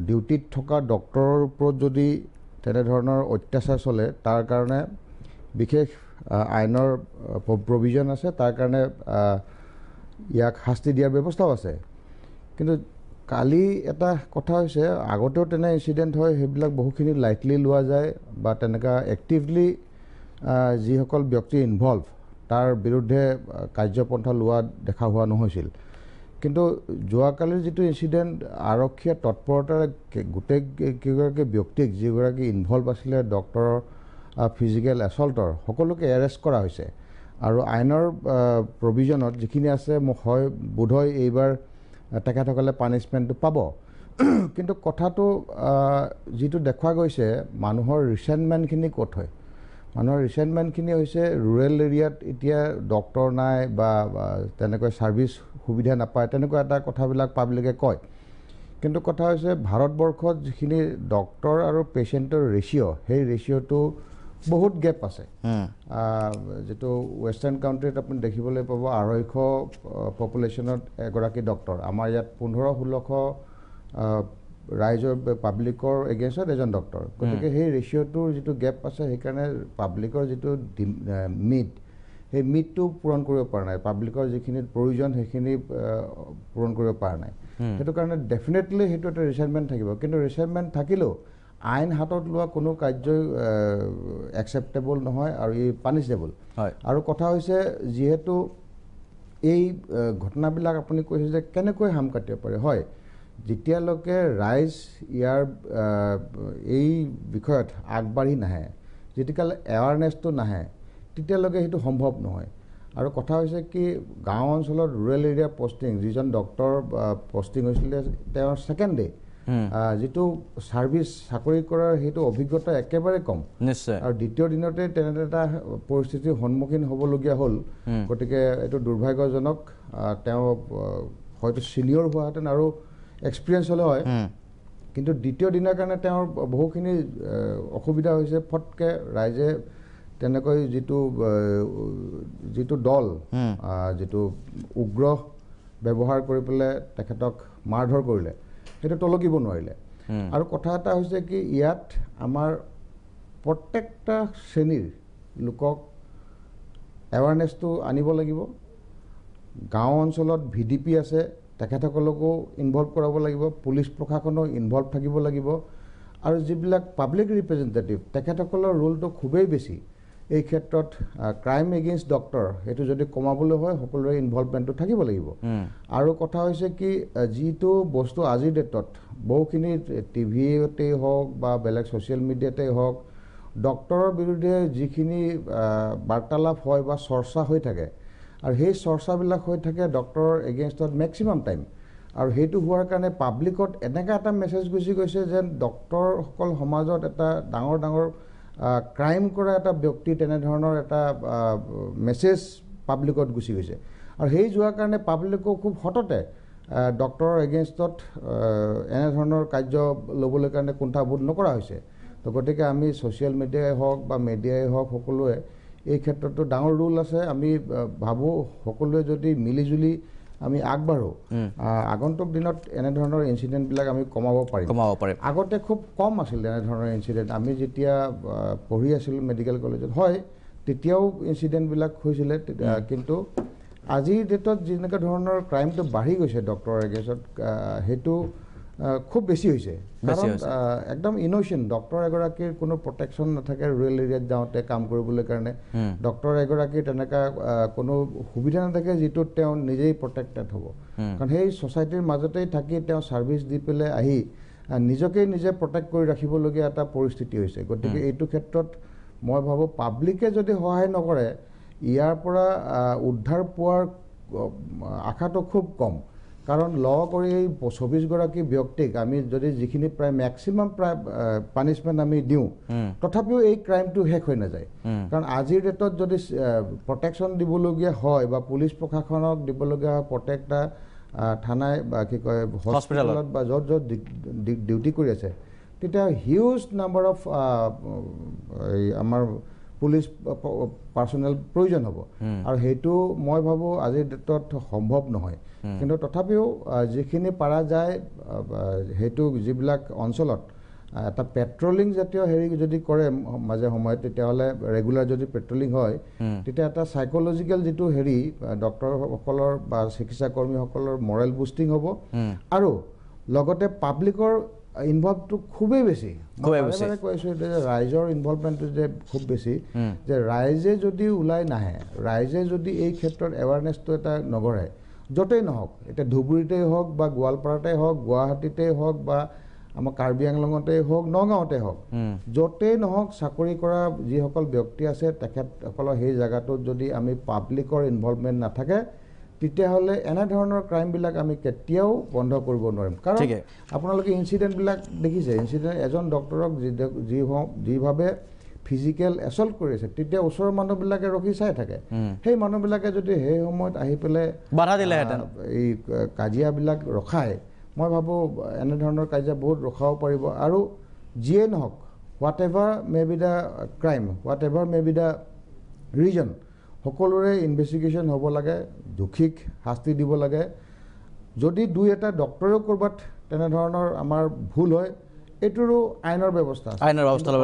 ডিউটিত থকা ডক্টৰৰ ওপৰত যদি তেনেধৰণৰ অত্যাচাৰ চলে তাৰ কাৰণে বিশেষ আইনৰ প্ৰভিজন আছে তাৰ কাৰণে ইয়াক শাস্তি দিয়াৰ ব্যৱস্থাও আছে কিন্তু কালি এটা কথা হৈছে আগতেও তেনে ইনচিডেণ্ট হয় সেইবিলাক বহুখিনি লাইটলি লোৱা যায় বা তেনেকুৱা এক্টিভলি যিসকল ব্যক্তি ইনভলভ তাৰ বিৰুদ্ধে কাৰ্যপন্থা লোৱা দেখা হোৱা নহৈছিল কিন্তু যোৱাকালিৰ যিটো ইনচিডেণ্ট আৰক্ষীয়ে তৎপৰতাৰে গোটেই কেইগৰাকী ব্যক্তিক যিগৰাকী ইনভলভ আছিলে ডক্টৰৰ ফিজিকেল এছল্টৰ সকলোকে এৰেষ্ট কৰা হৈছে আৰু আইনৰ প্ৰভিজনত যিখিনি আছে হয় বোধহয় এইবাৰ তেখেতসকলে পানিছমেণ্টটো পাব কিন্তু কথাটো যিটো দেখা গৈছে মানুহৰ ৰিচেণ্টমেণ্টখিনি ক'ত হয় মানুহৰ ৰিচেণ্টমেণ্টখিনি হৈছে ৰুৰেল এৰিয়াত এতিয়া ডক্টৰ নাই বা তেনেকৈ ছাৰ্ভিচ সুবিধা নাপায় তেনেকুৱা এটা কথাবিলাক পাব্লিকে কয় কিন্তু কথা হৈছে ভাৰতবৰ্ষত যিখিনি ডক্টৰ আৰু পেচেণ্টৰ ৰেচিঅ' সেই ৰেচিঅ'টো বহুত গেপ আছে যেটো ওয়েস্টাৰ্ন কাউন্ট্ৰিত আপুনি দেখিবলৈ পাব 250 পপুলেশনত এগৰাকী ডক্টৰ আমাৰ ইয়াত 15-16 ৰাইজৰ পাব্লিকৰ এগেইনষ্টত এজন ডক্টৰ গতিকে সেই ৰেচিঅ'টোৰ যিটো গেপ আছে সেইকাৰণে পাব্লিকৰ যিটো মিড সেই মিডটো পূৰণ কৰিব পৰা নাই পাব্লিকৰ যিখিনি প্ৰয়োজন সেইখিনি পূৰণ কৰিব পৰা নাই সেইটো কাৰণে ডেফিনেটলি সেইটো এটা ৰিচাইনমেণ্ট থাকিব কিন্তু ৰিচাইনমেণ্ট থাকিলেও আইন হাতত লোৱা কোনো কাৰ্যই একচেপ্টেবল নহয় আৰু ই পানিছেবল আৰু কথা হৈছে যিহেতু এই ঘটনাবিলাক আপুনি কৈছে যে কেনেকৈ হাম কাটিব পাৰে হয় যেতিয়ালৈকে ৰাইজ ইয়াৰ এই বিষয়ত আগবাঢ়ি নাহে যেতিয়ালৈ এৱাৰনেছটো নাহে তেতিয়ালৈকে সেইটো সম্ভৱ নহয় আৰু কথা হৈছে কি গাঁও অঞ্চলত ৰুৰেল এৰিয়া পষ্টিং যিজন ডক্টৰ পষ্টিং হৈছিলে তেওঁৰ ছেকেণ্ড ডে যেটো সাৰ্ভিস চাকৰি কৰাৰ হেতু অভিজ্ঞতা একেবাৰে কম নিশ্চয় আৰু দ্বিতীয় দিনতে তেনে এটা পৰিস্থিতিৰ সন্মুখীন হ'বলগীয়া হ'ল গতিকে এটো দুৰ্ভাগ্যজনক তেওঁ হয়তো সিনিয়ৰ হোৱাহেঁতেন আৰু এক্সপিৰিয়েন্স হ'লে হয় কিন্তু দ্বিতীয় দিনৰ কাৰণে তেওঁৰ বহুখিনি অসুবিধা হৈছে ফটকে ৰাইজে তেনেকৈ যিটো দল যিটো উগ্ৰ ব্যৱহাৰ কৰি পেলাই তেখেতক মাৰধৰ কৰিলে সেইটো তলকিব নোৱাৰিলে আৰু কথা এটা হৈছে কি ইয়াত আমাৰ প্ৰত্যেকটা শ্ৰেণীৰ লোকক এৱাৰনেছটো আনিব লাগিব গাঁও অঞ্চলত ভিডিপি আছে তেখেতসকলকো ইনভলভ কৰাব লাগিব পুলিচ প্ৰশাসনো ইনভলভ থাকিব লাগিব আৰু যিবিলাক পাব্লিক ৰিপ্ৰেজেন্টেটিভ তেখেতসকলৰ ৰোলটো খুবেই বেছি এই ক্ষেত্ৰত ক্ৰাইম এগেইনষ্ট ডক্টৰ এটো যদি কমাবলৈ হয় সকলোৰে ইনভলভমেন্টটো থাকিব লাগিব আৰু কথা হৈছে কি যিটো বস্তু আজি ডেটত বহুখিনি টিভিতে হওক বা বেলেগ সোশ্যাল মিডিয়াতে হওক ডক্টৰৰ বিৰুদ্ধে যিখিনি বাৰ্তালাপ হয় বা চৰ্চা হৈ থাকে আৰু সেই চৰ্চাবিলাক হৈ থাকে ডক্টৰৰ এগেইনষ্টত ম্যাক্সিমাম টাইম আৰু হেতু হোৱাৰ কাৰণে পাব্লিকত এনেকা এটা মেছেজ গুছি গৈছে যে ডক্টৰ সকল সমাজত এটা ডাঙৰ ডাঙৰ ক্ৰাইম কৰা এটা ব্যক্তি তেনে ধৰণৰ এটা মেছেজ পাব্লিকত গুছি গৈছে আৰু হেই যোৱাৰ কাৰণে পাব্লিকো খুব হটতে ডক্টৰৰ এগেইনষ্টত এনে ধৰণৰ কাৰ্য লবলৈ কাৰণে কুণ্ঠাবোধ নকৰা হৈছে তো গতিকে আমি সোশ্যাল মিডিয়াই হওক বা মিডিয়াই হওক সকলোৱে এই ক্ষেত্ৰতো ডাঙৰ ৰোল আছে আমি ভাবো সকলোৱে যদি মিলিজুলি আমি আগবাঢ়ো আগন্তুক দিনত এনে ধৰণৰ ইনসিডেন্টবিলাক আমি কমাব পাৰিম আগতে খুব কম আছিল এনে ধৰণৰ ইনসিডেন্ট আমি যেতিয়া পঢ়ি আছিল মেডিকেল কলেজত হয় তেতিয়াও ইনসিডেন্টবিলাক হৈছিল কিন্তু আজিৰ ডেটত যেনেকা ধৰণৰ ক্ৰাইমটো বাঢ়ি গৈছে ডক্টৰৰ এগেইনষ্টত হেতু খুব বেছি হৈছে কাৰণ একদম ইনোসেন্ট ডক্টৰ এগৰাকীৰ কোনো প্ৰটেকশন নাথাকে ৰুৰেল এৰিয়াত যাওঁতে কাম কৰিবলৈ কাৰণে ডক্টৰ এগৰাকীৰ তেনেকা কোনো সুবিধা নাথাকে যেটো তেওঁ নিজেই প্ৰটেক্টেড হ'ব কাৰণ সেই সোসাইটিৰ মাজতেই থাকি তেওঁ সাৰ্ভিস দি পেলে আহি নিজকে নিজে প্ৰটেক্ট কৰি ৰাখিবলগীয়া এটা পৰিস্থিতি হৈছে গতিকে এইটো ক্ষেত্ৰত মই ভাবো পাব্লিকে যদি সহায় নকৰে ইয়াৰ পৰা উদ্ধাৰ পোৱাৰ আশাটো খুব কম কাৰণ ল কৰি 24 গৰাকী ব্যক্তিক আমি যদি যিখিনি প্ৰায় ম্যাক্সিমাম প্ৰায় পানিশমেন্ট আমি দিও তথাপিও এই ক্ৰাইমটো হেক হৈ না যায় কাৰণ আজিৰ ডেটত যদি প্ৰটেকশন দিবলগীয়া হয় বা পুলিচ প্ৰশাসনক দিবলগীয়া প্ৰটেক্টা থানায় বা কি কয় হস্পিটালত বা যত ডিউটি কৰি আছে তেতিয়া হিউজ নাম্বাৰ অফ আমাৰ পুলিচ পাৰ্সোনেল প্ৰয়োজন হ'ব আৰু হেতু মই ভাবো আজিৰ ডেটত সম্ভৱ নহয় কিন্তু তথাপিও যিখিনি পাৰা যায় হেতু যিবিলাক অঞ্চলত এটা পেট্ৰলিং জাতীয় হেৰি যদি কৰে মাজে সময় তেতিয়াহলে ৰেগুলাৰ যদি পেট্ৰলিং হয় তেতিয়া এটা সাইকোলজিক্যাল যেটো হেৰি ডক্টৰ সকলৰ বা চিকিৎসা কৰ্মী সকলৰ মৰেল বুষ্টিং হ'ব আৰু লগতে পাব্লিকৰ ইনভলভটো খুবেই বেছি মানে কৈছো যে ৰাইজৰ ইনভলভমেন্টটো যে খুব বেছি যে ৰাইজে যদি উলাই নাহে ৰাইজে যদি এই ক্ষেত্ৰত এৱাৰনেছটো এটা নগৰে য'তেই নহওক, এতিয়া ধুবুৰীতেই হওক বা গোৱালপাৰাতেই হওক, গুৱাহাটীতেই হওক বা আমাৰ কাৰ্বি আংলঙতেই হওক, নগাঁৱতেই হওক, য'তেই নহওক চাকৰি কৰা যিসকল ব্যক্তি আছে তেখেতসকলৰ সেই জেগাটোত যদি আমি পাব্লিকৰ ইনভলভমেণ্ট নাথাকে, তেতিয়াহ'লে এনেধৰণৰ ক্ৰাইমবিলাক আমি কেতিয়াও বন্ধ কৰিব নোৱাৰিম। কাৰণ আপোনালোকে ইনচিডেণ্টবিলাক দেখিছে, এজন ডক্টৰক যিভাৱে ফিজিকেল এছল্ট কৰিছে, তেতিয়া ওচৰৰ মানুহবিলাকে ৰখি চাই থাকে। সেই মানুহবিলাকে যদি সেই সময়ত আহি পেলাই বাধা দিলেহেঁতেন, এই কাজিয়াবিলাক ৰখায়, মই ভাবোঁ এনেধৰণৰ কাজিয়া বহুত ৰখাব পাৰিব। আৰু যিয়ে নহওক, whatever may be the crime, whatever may be the reason, সকলোৰে ইনভেষ্টিগেশ্যন হ'ব লাগে, দোষীক শাস্তি দিব লাগে। যদি দুই এটা ডক্টৰেও ক'ৰবাত তেনেধৰণৰ আমাৰ ভুল হয়, এইটোৰো আইনৰ ব্যৱস্থা ল'ব।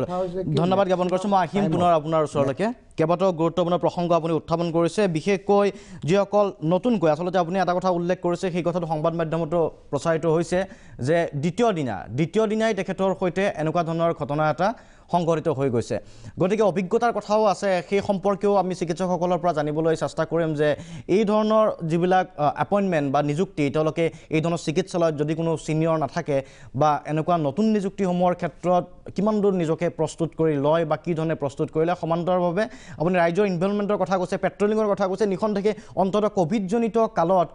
ধন্যবাদ জ্ঞাপন কৰিছোঁ। মই আহিম পুনৰ আপোনাৰ ওচৰলৈকে। কেইবাটাও গুৰুত্বপূৰ্ণ প্ৰসংগ আপুনি উত্থাপন কৰিছে, বিশেষকৈ যিসকল নতুনকৈ, আচলতে আপুনি এটা কথা উল্লেখ কৰিছে, সেই কথাটো সংবাদ মাধ্যমতো প্ৰচাৰিত হৈছে যে দ্বিতীয় দিনাই তেখেতৰ সৈতে এনেকুৱা ধৰণৰ ঘটনা এটা সংঘটিত হৈ গৈছে। গতিকে অভিজ্ঞতাৰ কথাও আছে, সেই সম্পৰ্কেও আমি চিকিৎসকসকলৰ পৰা জানিবলৈ চেষ্টা কৰিম যে এই ধৰণৰ যিবিলাক এপইণ্টমেণ্ট বা নিযুক্তি, তেওঁলোকে এই ধৰণৰ চিকিৎসালয়ত যদি কোনো ছিনিয়ৰ নাথাকে বা এনেকুৱা নতুন নিযুক্তিসমূহৰ ক্ষেত্ৰত কিমান দূৰ নিজকে প্ৰস্তুত কৰি লয় বা কি ধৰণে প্ৰস্তুত কৰিলে। সমান্তৰালভাৱে আপুনি ৰাইজৰ ইনভলভমেণ্টৰ কথা কৈছে, পেট্ৰলিঙৰ কথা কৈছে। নিঃসন্দেহে অন্ততঃ ক'ভিডজনিত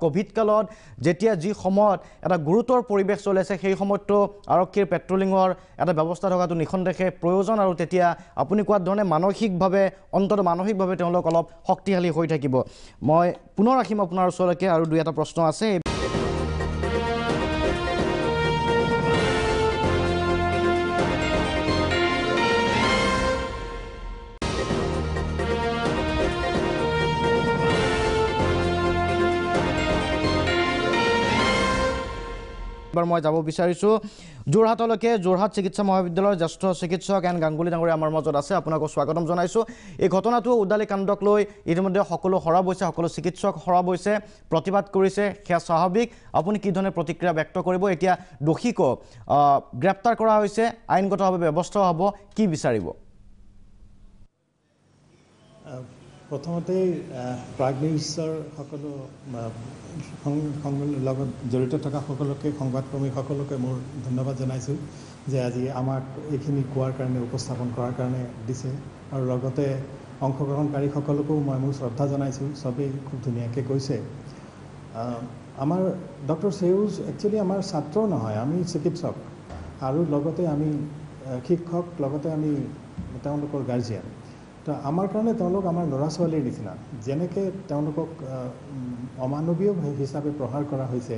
ক'ভিড কালত যেতিয়া যি সময়ত এটা গুৰুতৰ পৰিৱেশ চলি আছে, সেই সময়ততো আৰক্ষীৰ পেট্ৰলিঙৰ এটা ব্যৱস্থা থকাটো নিঃসন্দেহে প্ৰয়োজন। আৰু তেতিয়া আপুনি কোৱাৰ ধৰণে মানসিকভাৱে তেওঁলোক অলপ শক্তিশালী হৈ থাকিব। মই পুনৰ আহিম আপোনাৰ ওচৰলৈকে, আৰু দুই এটা প্ৰশ্ন আছে। মই যাব বিচাৰিছোঁ যোৰহাটলৈকে। যোৰহাট চিকিৎসা মহাবিদ্যালয়ৰ জ্যেষ্ঠ চিকিৎসক এন গাংগুলী ডাঙৰীয়া আমাৰ মাজত আছে, আপোনাকো স্বাগতম জনাইছোঁ। এই ঘটনাটো উদালি কাণ্ডক লৈ ইতিমধ্যে সকলো সৰব হৈছে, সকলো চিকিৎসক সৰব হৈছে, প্ৰতিবাদ কৰিছে, সেয়া স্বাভাৱিক। আপুনি কি ধৰণে প্ৰতিক্ৰিয়া ব্যক্ত কৰিব? এতিয়া দোষীকো গ্ৰেপ্তাৰ কৰা হৈছে, আইনগতভাৱে ব্যৱস্থা হ'ব, কি বিচাৰিব? প্ৰথমতেই প্ৰাগ নিউজৰ সকলো লগত জড়িত থকা সকলোকে, সংবাদকৰ্মীসকলকে মোৰ ধন্যবাদ জনাইছোঁ যে আজি আমাক এইখিনি কোৱাৰ কাৰণে, উপস্থাপন কৰাৰ কাৰণে দিছে। আৰু লগতে অংশগ্ৰহণকাৰীসকলকো মই মোৰ শ্ৰদ্ধা জনাইছোঁ, চবেই খুব ধুনীয়াকৈ কৈছে। আমাৰ ডক্টৰ সেউজ একচুৱেলি আমাৰ ছাত্ৰ নহয়, আমি চিকিৎসক, আৰু লগতে আমি শিক্ষক, লগতে আমি তেওঁলোকৰ গাৰ্জিয়ান। তো আমাৰ কাৰণে তেওঁলোক আমাৰ ল'ৰা ছোৱালীৰ নিচিনা। যেনেকৈ তেওঁলোকক অমানৱীয় হিচাপে প্ৰহাৰ কৰা হৈছে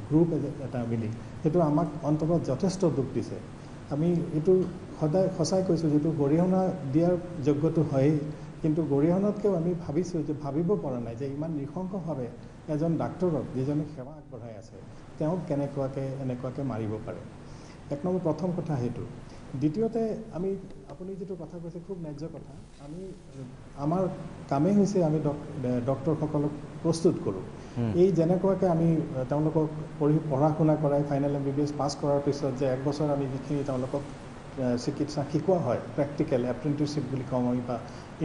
গ্ৰুপ এটা মিলি, সেইটো আমাক অন্ততঃ যথেষ্ট দুখ দিছে। আমি এইটো সদায় সঁচাই কৈছোঁ, যিটো গৰিহণা দিয়াৰ যোগ্যটো হয়েই, কিন্তু গৰিহণাতকৈও আমি ভাবিব পৰা নাই যে ইমান নৃশংসভাৱে এজন ডাক্তৰক, যিজনে সেৱা আগবঢ়াই আছে, তেওঁক এনেকুৱাকৈ মাৰিব পাৰে। এক নম্বৰ প্ৰথম কথা সেইটো। দ্বিতীয়তে, আপুনি যিটো কথা কৈছে খুব ন্যায্য কথা। আমাৰ কামেই হৈছে আমি ডক্টৰসকলক প্ৰস্তুত কৰোঁ। এই যেনেকুৱাকৈ আমি তেওঁলোকক পঢ়া শুনা কৰাই ফাইনেল MBBS পাছ কৰাৰ পিছত যে 1 বছৰ আমি যিখিনি তেওঁলোকক চিকিৎসা শিকোৱা হয়, প্ৰেক্টিকেল এপ্ৰেণ্টিছশ্বিপ বুলি কওঁ আমি, বা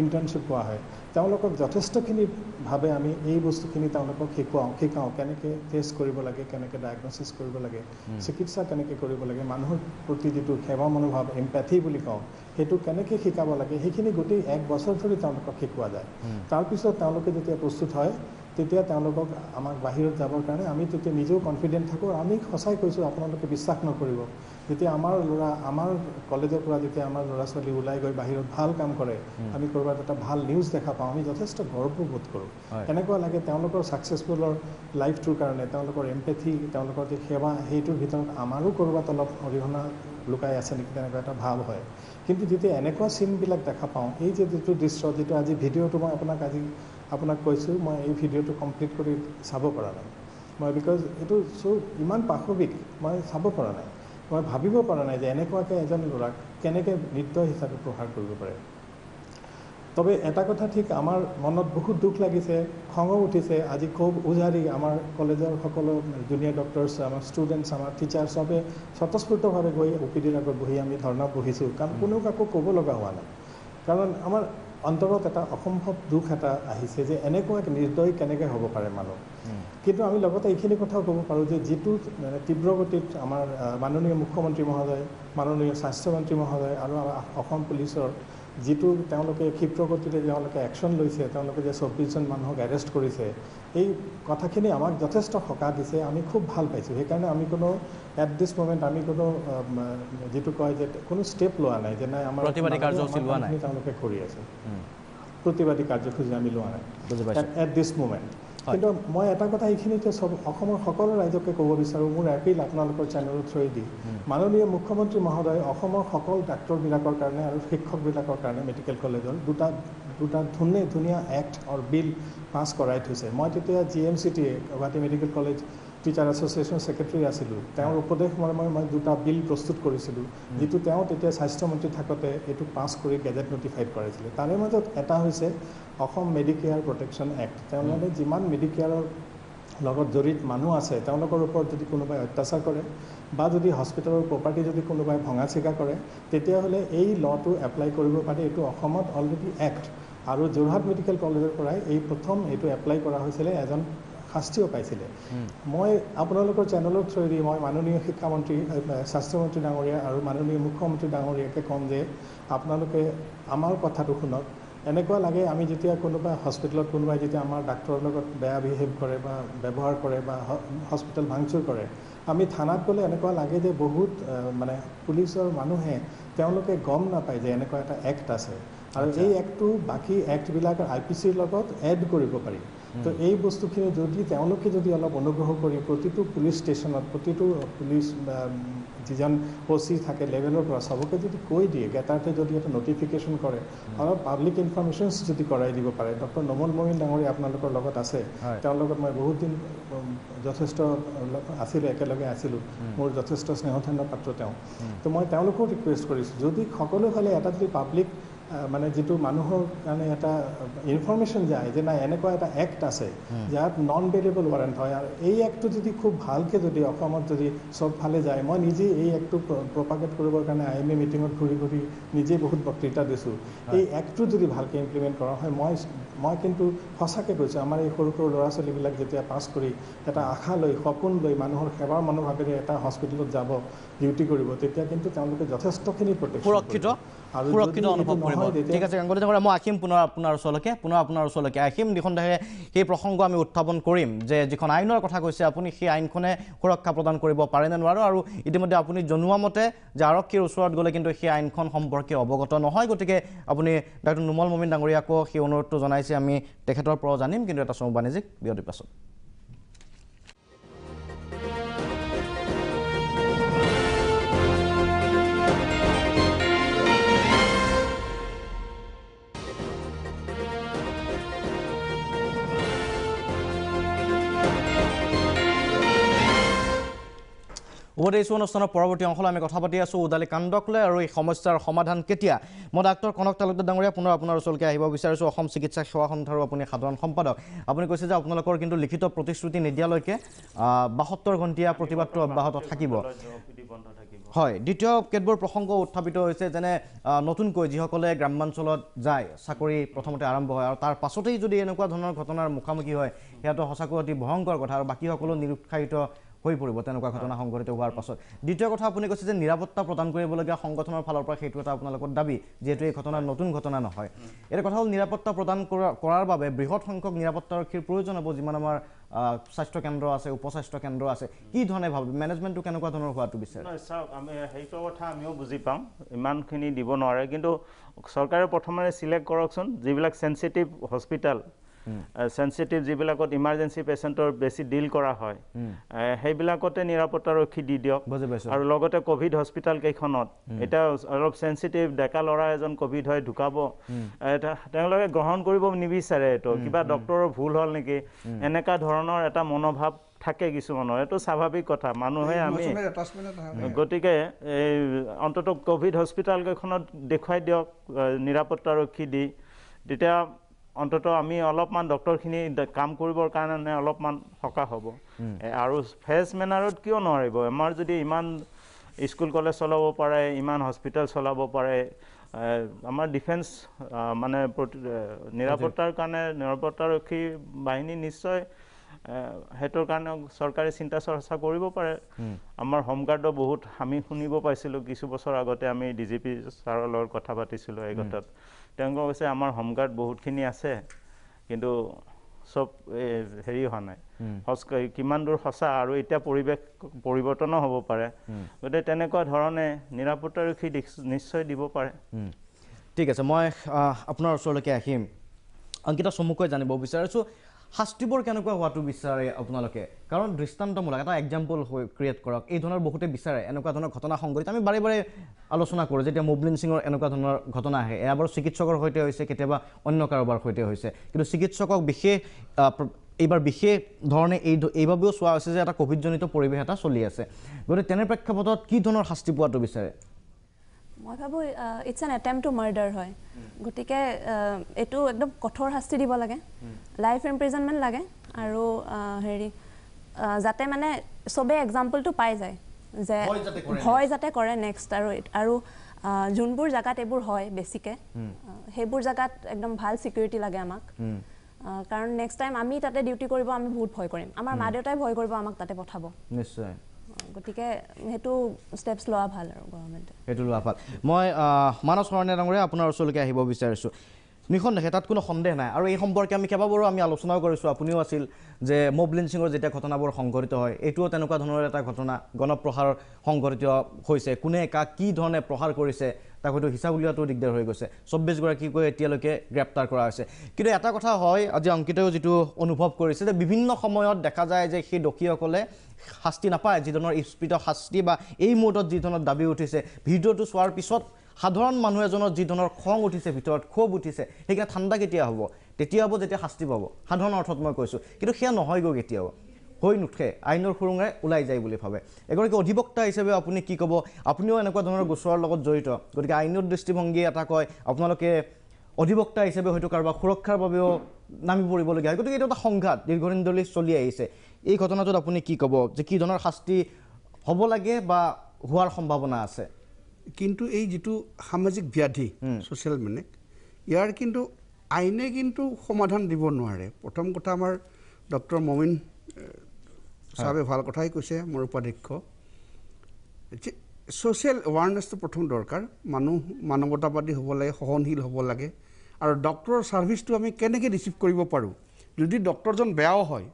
ইণ্টাৰ্ণশ্বিপ কোৱা হয়, তেওঁলোকক যথেষ্টখিনিভাৱে আমি এই বস্তুখিনি তেওঁলোকক শিকাওঁ কেনেকৈ টেষ্ট কৰিব লাগে, কেনেকৈ ডায়েগনচিছ কৰিব লাগে, চিকিৎসা কেনেকৈ কৰিব লাগে, মানুহৰ প্ৰতি যিটো সেৱা মনোভাৱ, এম্পেথি বুলি কওঁ, সেইটো কেনেকৈ শিকাব লাগে, সেইখিনি গোটেই 1 বছৰ ধৰি তেওঁলোকক শিকোৱা যায়। তাৰপিছত তেওঁলোকে যেতিয়া প্ৰস্তুত হয়, তেতিয়া তেওঁলোকক আমাক বাহিৰত যাবৰ কাৰণে আমি তেতিয়া নিজেও কনফিডেণ্ট থাকোঁ। আমি সঁচাই কৈছোঁ, আপোনালোকে বিশ্বাস নকৰিব, যেতিয়া আমাৰ কলেজৰ পৰা যেতিয়া আমাৰ ল'ৰা ছোৱালী ওলাই গৈ বাহিৰত ভাল কাম কৰে, আমি ক'ৰবাত এটা ভাল নিউজ দেখা পাওঁ, আমি যথেষ্ট গৰ্ববোধ কৰোঁ। এনেকুৱা লাগে তেওঁলোকৰ ছাকচেছফুলৰ লাইফটোৰ কাৰণে তেওঁলোকৰ এম্পেথি, তেওঁলোকৰ যি সেৱা, সেইটোৰ ভিতৰত আমাৰো ক'ৰবাত অলপ অৰিহণা লুকাই আছে নেকি, তেনেকুৱা এটা ভাৱ হয়। কিন্তু যেতিয়া এনেকুৱা চিনবিলাক দেখা পাওঁ, এই যিটো দৃশ্য, যিটো আজি ভিডিঅ'টো মই আপোনাক কৈছোঁ, মই এই ভিডিঅ'টো কমপ্লিট কৰি চাব পৰা নাই মই, বিকজ এইটো ইমান পাশৱিক, মই চাব পৰা নাই, মই ভাবিব পৰা নাই যে এনেকুৱাকৈ এজন ল'ৰাক কেনেকৈ নৃত্য হিচাপে প্ৰহাৰ কৰিব পাৰে। তবে এটা কথা ঠিক, আমাৰ মনত বহুত দুখ লাগিছে, খঙো উঠিছে। আজি খুব উজাৰি আমাৰ কলেজৰ সকলো জুনিয়ৰ ডক্টৰ্ছ, আমাৰ ষ্টুডেণ্টছ, আমাৰ টিচাৰ চবে স্বতঃস্ফূৰ্তভাৱে গৈ OPDৰ আগত বহি আমি ধৰ্ণাত বহিছোঁ, কাৰণ কোনেও কাকো ক'ব লগা হোৱা নাই। কাৰণ আমাৰ অন্তৰত এটা অসম্ভৱ দুখ এটা আহিছে যে এনেকুৱা এক নিৰ্দয় কেনেকৈ হ'ব পাৰে মানুহ কিন্তু আমি লগতে এইখিনি কথাও ক'ব পাৰোঁ যে যিটো মানে তীব্ৰগতিত আমাৰ মাননীয় মুখ্যমন্ত্ৰী মহোদয় মাননীয় স্বাস্থ্যমন্ত্ৰী মহোদয় আৰু অসম পুলিচৰ যিটো তেওঁলোকে ক্ষিপ্ৰগতিৰে তেওঁলোকে একশ্যন লৈছে তেওঁলোকে যে 24জন মানুহক এৰেষ্ট কৰিছে এই কথাখিনি আমাক যথেষ্ট সকাহ দিছে আমি খুব ভাল পাইছোঁ সেইকাৰণে আমি কোনো এট দিছ মোমেণ্ট আমি কোনো যিটো কয় যে কোনো ষ্টেপ লোৱা নাই যে নাই আমাৰ প্ৰতিবাদী কাৰ্যসূচী লোৱা নাই তেওঁলোকে কৰি আছে প্ৰতিবাদী কাৰ্যসূচী আমি লোৱা নাই এট দিছ মোমেণ্ট কিন্তু মই এটা কথা এইখিনিতে অসমৰ সকলো ৰাইজকে ক'ব বিচাৰোঁ মোৰ এপিল আপোনালোকৰ চেনেলৰ থ্ৰুৱেদি মাননীয় মুখ্যমন্ত্ৰী মহোদয় অসমৰ সকলো ডাক্তৰবিলাকৰ কাৰণে আৰু শিক্ষকবিলাকৰ কাৰণে মেডিকেল কলেজৰ দুটা ধুনীয়া এক্ট আৰু বিল পাছ কৰাই থৈছে মই তেতিয়া GMCT Guwahati medical college teacher association secretary আছিলোঁ তেওঁৰ উপদেশ মৰ্মে মই দুটা বিল প্ৰস্তুত কৰিছিলোঁ যিটো তেওঁ তেতিয়া স্বাস্থ্যমন্ত্ৰী থাকোঁতে এইটো পাছ কৰি গেজেট নটিফাইড কৰাইছিলে তাৰে মাজত এটা হৈছে অসম মেডিকেয়াৰ প্ৰটেকশ্যন এক্ট তেওঁলোকে যিমান মেডিকেয়াৰৰ লগত জড়িত মানুহ আছে তেওঁলোকৰ ওপৰত যদি কোনোবাই অত্যাচাৰ কৰে বা যদি হস্পিটেলৰ প্ৰপাৰ্টি যদি কোনোবাই ভঙা চিগা কৰে তেতিয়াহ'লে এই ল'টো এপ্লাই কৰিব পাৰে এইটো অসমত অলৰেডি এক্ট আৰু যোৰহাট মেডিকেল কলেজৰ পৰাই এই প্ৰথম এইটো এপ্লাই কৰা হৈছিলে এজন শাস্তিও পাইছিলে মই আপোনালোকৰ চেনেলৰ থ্ৰুৱেদি মই মাননীয় শিক্ষামন্ত্ৰী স্বাস্থ্যমন্ত্ৰী ডাঙৰীয়া আৰু মাননীয় মুখ্যমন্ত্ৰী ডাঙৰীয়াকে ক'ম যে আপোনালোকে আমাৰ কথাটো শুনক এনেকুৱা লাগে আমি যেতিয়া কোনোবা হস্পিটেলত কোনোবাই যেতিয়া আমাৰ ডাক্তৰৰ লগত বেয়া বিহেভ কৰে বা ব্যৱহাৰ কৰে বা হস্পিটেল ভাঙচুৰ কৰে আমি থানাত গ'লে এনেকুৱা লাগে যে বহুত মানে পুলিচৰ মানুহে তেওঁলোকে গম নাপায় যে এনেকুৱা এটা এক্ট আছে আৰু এই এক্টটো বাকী এক্টবিলাকৰ IPCৰ লগত এড কৰিব পাৰি তো এই বস্তুখিনি যদি তেওঁলোকে যদি অলপ অনুগ্ৰহ কৰি প্ৰতিটো পুলিচ ষ্টেচনত প্ৰতিটো পুলিচ যিজন OC থাকে লেভেলৰ পৰা সবকে যদি কৈ দিয়ে গেটাৰতে যদি এটা নটিফিকেশ্যন কৰে অলপ পাব্লিক ইনফৰমেশ্যনছ যদি কৰাই দিব পাৰে ডক্টৰ নোমল মমিন ডাঙৰীয়া আপোনালোকৰ লগত আছে তেওঁৰ লগত মই বহুত দিন যথেষ্ট আছিলোঁ একেলগে আছিলোঁ মোৰ যথেষ্ট স্নেহধন্য পাত্ৰ তেওঁ তো মই তেওঁলোকো ৰিকুৱেষ্ট কৰিছোঁ যদি সকলো ফালে এটা যদি পাব্লিক মানে যেটো মানুহৰ কাৰণে এটা ইনফৰমেশ্যন যায় যে নাই এনেকুৱা এটা এক্ট আছে যাত নন বেলেবল ৱাৰেণ্ট হয় আৰু এই এক্টটো যদি খুব ভালকৈ যদি অসমত যদি সব ফালে যায় মই নিজে এই এক্টটো প্ৰপাগেট কৰিবৰ কাৰণে IMA মিটিঙত ঘূৰি ঘূৰি নিজে বহুত বক্তৃতা দিছোঁ এই এক্টটো যদি ভালকৈ ইমপ্লিমেণ্ট কৰা হয় মই কিন্তু সঁচাকৈ কৈছোঁ আমাৰ এই সৰু সৰু ল'ৰা ছোৱালীবিলাক যেতিয়া পাছ কৰি এটা আশা লৈ সপোন লৈ মানুহৰ সেৱাৰ মনোভাৱেৰে এটা হস্পিটেলত যাব ডিউটি কৰিব তেতিয়া কিন্তু তেওঁলোকে যথেষ্টখিনি সুৰক্ষিত অনুভৱ কৰিব ঠিক আছে গাংগুলী ডাঙৰীয়া মই আহিম পুনৰ আপোনাৰ ওচৰলৈকে আহিম নিখন্দেহে সেই প্ৰসংগ আমি উত্থাপন কৰিম যে যিখন আইনৰ কথা কৈছে আপুনি সেই আইনখনে সুৰক্ষা প্ৰদান কৰিব পাৰে নে নোৱাৰে আৰু ইতিমধ্যে আপুনি জনোৱা মতে যে আৰক্ষীৰ ওচৰত গ'লে কিন্তু সেই আইনখন সম্পৰ্কে অৱগত নহয় গতিকে আপুনি ডক্টৰ নোমল মমিন ডাঙৰীয়াকো সেই অনুৰোধটো জনাইছে আমি তেখেতৰ পৰা জানিম কিন্তু এটা চমু বাণিজ্যিক বিৰতিৰ পাছত উপদেশ অনুষ্ঠানৰ পৰৱৰ্তী অংশলৈ আমি কথা পাতি আছোঁ উদালি কাণ্ডক লৈ আৰু এই সমস্যাৰ সমাধান কেতিয়া মই ডাক্তৰ কনক তালুকদাৰ ডাঙৰীয়া পুনৰ আপোনাৰ ওচৰলৈ আহিব বিচাৰিছোঁ অসম চিকিৎসা সেৱা সন্থাৰ আপুনি সাধাৰণ সম্পাদক আপুনি কৈছে যে আপোনালোকৰ কিন্তু লিখিত প্ৰতিশ্ৰুতি নিদিয়ালৈকে 72 ঘণ্টীয়া প্ৰতিবাদটো অব্যাহত থাকিব হয় দ্বিতীয় কেতবোৰ প্ৰসংগ উত্থাপিত হৈছে যেনে নতুনকৈ যিসকলে গ্ৰামাঞ্চলত যায় চাকৰি প্ৰথমতে আৰম্ভ হয় আৰু তাৰ পাছতেই যদি এনেকুৱা ধৰণৰ ঘটনাৰ মুখামুখি হয় সেয়াটো সঁচাকৈ অতি ভয়ংকৰ কথা আৰু বাকী সকলো নিৰুৎসাহিত হৈ পৰিব তেনেকুৱা ঘটনা সংঘটিত হোৱাৰ পাছত দ্বিতীয় কথা আপুনি কৈছে যে নিৰাপত্তা প্ৰদান কৰিবলগীয়া সংগঠনৰ ফালৰ পৰা সেইটো এটা আপোনালোকৰ দাবী যিহেতু এই ঘটনা নতুন ঘটনা নহয় এটা কথা হ'ল নিৰাপত্তা প্ৰদান কৰাৰ বাবে বৃহৎ সংখ্যক নিৰাপত্তাৰক্ষীৰ প্ৰয়োজন হ'ব যিমান আমাৰ স্বাস্থ্য কেন্দ্ৰ আছে উপস্বাস্থ্য কেন্দ্ৰ আছে কি ধৰণে ভাবে মেনেজমেণ্টটো কেনেকুৱা ধৰণৰ হোৱাটো বিচাৰে চাওক আমি সেইটো কথা আমিও বুজি পাওঁ ইমানখিনি দিব নোৱাৰে কিন্তু চৰকাৰে প্ৰথমে চিলেক্ট কৰকচোন যিবিলাক সেনচিটিভ হস্পিটেল সেনচিটিভ যিবিলাকত ইমাৰ্জেঞ্চি পেচেণ্টৰ বেছি ডিল কৰা হয় সেইবিলাকতে নিৰাপত্তাৰক্ষী দি দিয়ক আৰু লগতে কোভিড হস্পিটেল কেইখনত এটা অলপ সেনচিটিভ ডেকা ল'ৰা এজন কোভিড হৈ ঢুকাব তেওঁলোকে গ্ৰহণ কৰিব নিবিচাৰে এইটো কিবা ডক্টৰৰ ভুল হ'ল নেকি এনেকুৱা ধৰণৰ এটা মনোভাৱ থাকে কিছুমানৰ এইটো স্বাভাৱিক কথা মানুহে আমি গতিকে এই অন্ততঃ কোভিড হস্পিটেল কেইখনত দেখুৱাই দিয়ক নিৰাপত্তাৰক্ষী দি তেতিয়া অন্ততঃ আমি অলপমান ডক্টৰখিনি কাম কৰিবৰ কাৰণে অলপমান সকাহ হ'ব আৰু ফেচ মেনাৰত কিয় নোৱাৰিব আমাৰ যদি ইমান স্কুল কলেজ চলাব পাৰে, ইমান হস্পিটেল চলাব পাৰে। আমাৰ ডিফেন্স মানে নিৰাপত্তাৰ কাৰণে নিৰাপত্তাৰক্ষী বাহিনী নিশ্চয় সেইটোৰ কাৰণে চৰকাৰে চিন্তা চৰ্চা কৰিব পাৰে। আমাৰ হোমগাৰ্ডো বহুত আমি শুনিব পাইছিলোঁ কিছু বছৰ আগতে, আমি DGP ছাৰৰ লগত কথা পাতিছিলোঁ এই কথাত। তেওঁলোকে কৈছে আমাৰ হোমগাৰ্ড বহুতখিনি আছে, কিন্তু চব হেৰি হোৱা নাই, কিমান দূৰ সঁচা আৰু এতিয়া পৰিৱেশ পৰিৱৰ্তনো হ'ব পাৰে। গতিকে তেনেকুৱা ধৰণে নিৰাপত্তাৰক্ষী নিশ্চয় দিব পাৰে। ঠিক আছে, মই আপোনাৰ ওচৰলৈকে আহিম। অংকিতা, চমুকৈ জানিব বিচাৰিছোঁ শাস্তিবোৰ কেনেকুৱা হোৱাটো বিচাৰে আপোনালোকে? কাৰণ দৃষ্টান্তমূলক এটা এক্সাম্পল ক্ৰিয়েট কৰক। এই ধৰণৰ বহুতে বিচাৰে এনেকুৱা ধৰণৰ ঘটনা সংঘটিত। আমি বাৰে বাৰে আলোচনা কৰোঁ যেতিয়া মবলিন সিঙৰ এনেকুৱা ধৰণৰ ঘটনা আহে, এয়া বাৰু চিকিৎসকৰ সৈতে হৈছে, কেতিয়াবা অন্য কাৰোবাৰ সৈতে হৈছে, কিন্তু চিকিৎসকক এইবাৰ বিশেষ ধৰণে এইবাবেও চোৱা হৈছে যে এটা ক'ভিডজনিত পৰিৱেশ এটা চলি আছে। গতিকে তেনে প্ৰেক্ষাপটত কি ধৰণৰ শাস্তি পোৱাটো বিচাৰে? মই ভাবোঁ it's an attempt to murder হয়, গতিকে এইটো একদম কঠোৰ শাস্তি দিব লাগে, লাইফ ইমপ্ৰিজনমেণ্ট লাগে। আৰু হেৰি যাতে মানে চবেই এক্সাম্পলটো পাই যায় যে ভয় যাতে কৰে নেক্সট। আৰু যোনবোৰ জেগাত এইবোৰ হয় বেছিকৈ, সেইবোৰ জেগাত একদম ভাল ছিকিউৰিটি লাগে আমাক। কাৰণ নেক্সট টাইম আমি তাতে ডিউটি কৰিব আমি বহুত ভয় কৰিম, আমাৰ মা দেউতাই ভয় কৰিব আমাক তাতে পঠাব। নিশ্চয়, গতিকে সেইটো ষ্টেপছ লোৱা ভাল আৰু গভৰ্ণমেণ্টে সেইটো লোৱা ভাল। মই মানস শৰণীয়া ডাঙৰীয়া আপোনাৰ ওচৰলৈকে আহিব বিচাৰিছোঁ। নিঃসন্দেহে তাত কোনো সন্দেহ নাই, আৰু এই সম্পৰ্কে আমি কেইবাবাৰো আলোচনাও কৰিছোঁ, আপুনিও আছিল, যে মবলিন সিঙৰ যেতিয়া ঘটনাবোৰ সংঘটিত হয়, এইটোও তেনেকুৱা ধৰণৰ এটা ঘটনা, গণপ্ৰহাৰ সংঘটিত হৈছে। কোনে কাক কি ধৰণে প্ৰহাৰ কৰিছে তাক হয়তো হিচাপ উলিওৱাটো দিগদাৰ হৈ গৈছে। 24গৰাকীকৈ এতিয়ালৈকে গ্ৰেপ্তাৰ কৰা হৈছে। কিন্তু এটা কথা হয়, আজি অংকিতাও যিটো অনুভৱ কৰিছে যে বিভিন্ন সময়ত দেখা যায় যে সেই দোষীসকলে শাস্তি নাপায়, যি ধৰণৰ স্পীডত শাস্তি বা এই মুহূৰ্তত যি ধৰণৰ দাবী উঠিছে, ভিডিঅ'টো চোৱাৰ পিছত সাধাৰণ মানুহ এজনৰ যি ধৰণৰ খং উঠিছে, ভিতৰত ক্ষোভ উঠিছে, সেইকাৰণে ঠাণ্ডা কেতিয়া হ'ব? তেতিয়া হ'ব যেতিয়া শাস্তি পাব, সাধাৰণ অৰ্থত মই কৈছোঁ। কিন্তু সেয়া নহয়গৈ, কেতিয়াও হৈ নুঠে, আইনৰ সুৰুঙে ওলাই যায় বুলি ভাবে। এগৰাকী অধিবক্তা হিচাপে আপুনি কি ক'ব? আপুনিও এনেকুৱা ধৰণৰ গোচৰৰ লগত জড়িত, গতিকে আইনৰ দৃষ্টিভংগী এটা কয়, আপোনালোকে অধিবক্তা হিচাপে হয়তো কাৰোবাৰ সুৰক্ষাৰ বাবেও নামি পৰিবলগীয়া হয়। গতিকে এইটো এটা সংঘাত দীৰ্ঘদিন ধৰি চলি আহিছে। এই ঘটনাটোত আপুনি কি ক'ব, যে কি ধৰণৰ শাস্তি হ'ব লাগে বা হোৱাৰ সম্ভাৱনা আছে? কিন্তু এই যিটো সামাজিক ব্যাধি ছ'চিয়েল মেনেক, ইয়াৰ কিন্তু আইনে কিন্তু সমাধান দিব নোৱাৰে। প্ৰথম কথা, আমাৰ ডক্টৰ মমিন চাহাবে ভাল কথাই কৈছে, মোৰ উপাধ্যক্ষ, যে ছ'চিয়েল এৱাৰনেছটো প্ৰথম দৰকাৰ। মানুহ মানৱতাবাদী হ'ব লাগে, সহনশীল হ'ব লাগে। আৰু ডক্টৰৰ ছাৰ্ভিচটো আমি কেনেকৈ ৰিচিভ কৰিব পাৰোঁ। যদি ডক্টৰজন বেয়াও হয়,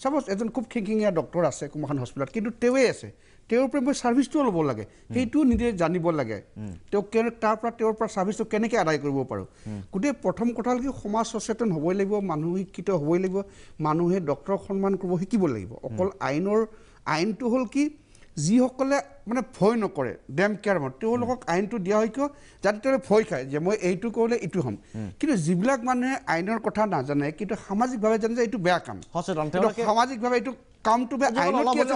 চাপ'জ এজন খুব খিংখিঙীয়া ডক্টৰ আছে কোনোখন হস্পিটেলত, কিন্তু তেওঁৱেই আছে, তেওঁৰ পৰা মই ছাৰ্ভিচটোও ল'ব লাগে, সেইটোও নিজে জানিব লাগে। তেওঁৰ পৰা ছাৰ্ভিচটো কেনেকৈ আদায় কৰিব পাৰোঁ। গতিকে প্ৰথম কথা হ'ল কি, সমাজ সচেতন হ'বই লাগিব, মানুহ শিক্ষিত হ'বই লাগিব, মানুহে ডক্টৰক সন্মান কৰিব শিকিব লাগিব। অকল আইনটো হ'ল কি, যিসকলে মানে ভয় নকৰে, ডেম কেয়াৰ মত, তেওঁলোকক আইনটো দিয়া হয় কিয়, যাতে তেওঁলোকে ভয় খায় যে মই এইটো কৰিলে এইটো হ'ম। কিন্তু যিবিলাক মানুহে আইনৰ কথা নাজানে, কিন্তু সামাজিকভাৱে জানে যে এইটো বেয়া কাম, সামাজিকভাৱে এইটো কামটো বেয়া, আইনত কি আছে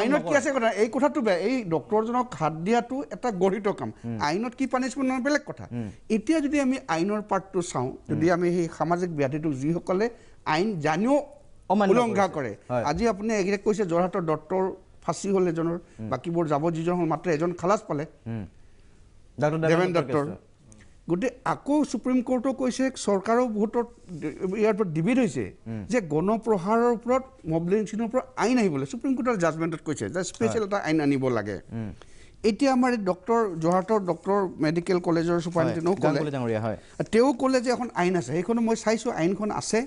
আইনত কি আছে কথা, এই কথাটো বেয়া, এই ডক্টৰজনক হাত দিয়াটো এটা গঠিত কাম, আইনত কি পানিছমেণ্ট নহয় বেলেগ কথা। এতিয়া যদি আমি আইনৰ পাৰ্টটো চাওঁ, যদি আমি সেই সামাজিক ব্যাধিটো যিসকলে আইন জানিও উলংঘা কৰে, আজি আপুনি এইকেইটা কৈছে যোৰহাটৰ ডক্টৰ ফাঁচি হ'ল এজনৰ, বাকীবোৰ যাব যিজন হ'ল, মাত্ৰ এজন খালাচ পালে, দেৱেন ডক্টৰ। গতিকে আকৌ সুপ্ৰিম কোৰ্টেও কৈছে, চৰকাৰেও বহুতৰ ইয়াৰ ওপৰত ডিবেট হৈছে যে গণপ্ৰহাৰৰ ওপৰত মবলিন সিঙৰ ওপৰত আইন আহিবলৈ, সুপ্ৰিম কোৰ্টৰ জাজমেণ্টত কৈছে যে স্পেচিয়েল এটা আইন আনিব লাগে। এতিয়া আমাৰ ডক্টৰ যোৰহাটৰ ডক্টৰ মেডিকেল কলেজৰ চুপাৰিণ্টেণ্ডেণ্টেও ক'লে, তেওঁ ক'লে যে এখন আইন আছে, সেইখন মই চাইছোঁ, আইনখন আছে।